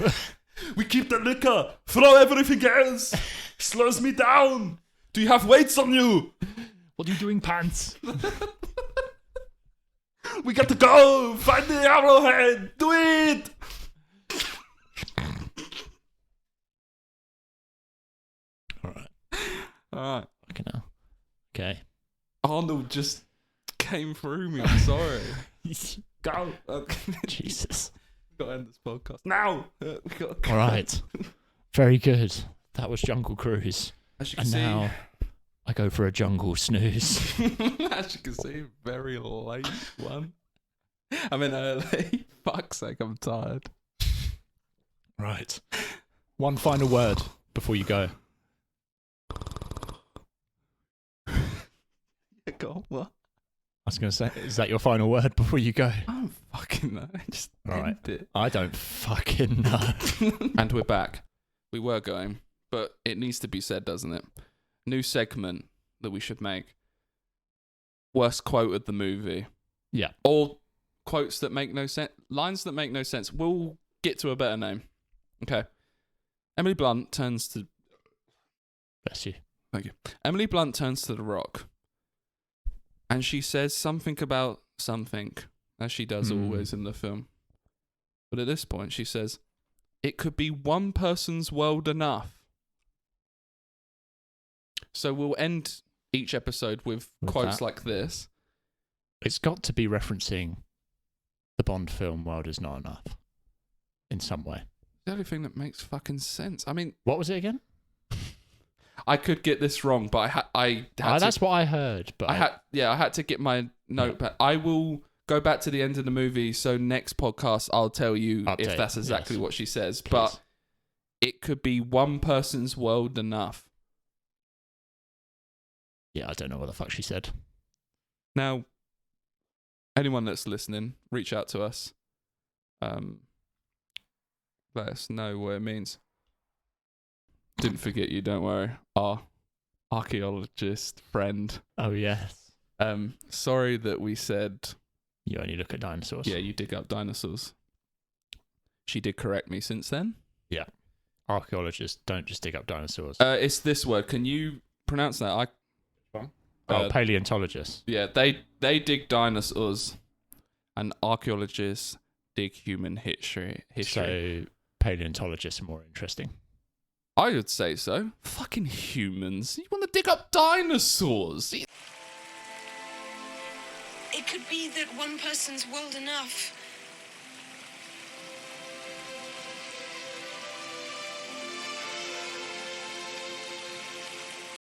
Speaker 3: We keep the liquor. Throw everything else. Slows me down. Do you have weights on you?
Speaker 2: What are you doing, pants?
Speaker 3: We got to go. Find the arrowhead. Do it. All right.
Speaker 2: Fucking hell. Okay.
Speaker 3: Arnold just came through me. I'm sorry. Go.
Speaker 2: Jesus.
Speaker 3: Got to end this podcast now. We got to
Speaker 2: All right. Very good. That was Jungle Cruise.
Speaker 3: As you can
Speaker 2: And
Speaker 3: see,
Speaker 2: now I go for a jungle snooze.
Speaker 3: as you can see, very late one. I'm in early. Fuck's sake, I'm tired.
Speaker 2: Right. One final word before you go.
Speaker 3: Go on, what?
Speaker 2: I was going to say, is that your final word before you go?
Speaker 3: I don't fucking know. Just
Speaker 2: All right.
Speaker 3: end it.
Speaker 2: I don't fucking know.
Speaker 3: And we're back. We were going, but it needs to be said, doesn't it? New segment that we should make. Worst quote of the movie.
Speaker 2: Yeah.
Speaker 3: Or quotes that make no sense. Lines that make no sense. We'll get to a better name. Okay. Emily Blunt turns to...
Speaker 2: Bless you.
Speaker 3: Thank you. Emily Blunt turns to The Rock, and she says something about something, as she does always in the film. But at this point, she says, "It could be one person's world enough." So we'll end each episode with quotes like this.
Speaker 2: It's got to be referencing the Bond film "World Is Not Enough" in some way.
Speaker 3: The only thing that makes fucking sense. I mean,
Speaker 2: what was it again?
Speaker 3: I could get this wrong, but I had to,
Speaker 2: that's what I heard. But
Speaker 3: I had to get my note back. I will go back to the end of the movie. So next podcast, I'll tell you if that's exactly what she says. Please. But it could be one person's world enough.
Speaker 2: Yeah, I don't know what the fuck she said.
Speaker 3: Now, anyone that's listening, reach out to us. Let us know what it means. Didn't forget you, don't worry. Our archaeologist friend.
Speaker 2: Oh, yes.
Speaker 3: Sorry that we said...
Speaker 2: You only look at dinosaurs.
Speaker 3: Yeah, you dig up dinosaurs. She did correct me since then.
Speaker 2: Yeah. Archaeologists don't just dig up dinosaurs.
Speaker 3: It's this word. Can you pronounce that?
Speaker 2: Paleontologists.
Speaker 3: Yeah, they dig dinosaurs, and archaeologists dig human history.
Speaker 2: So paleontologists are more interesting.
Speaker 3: I would say so. Fucking humans. You want to dig up dinosaurs?
Speaker 4: It could be that one person's world enough.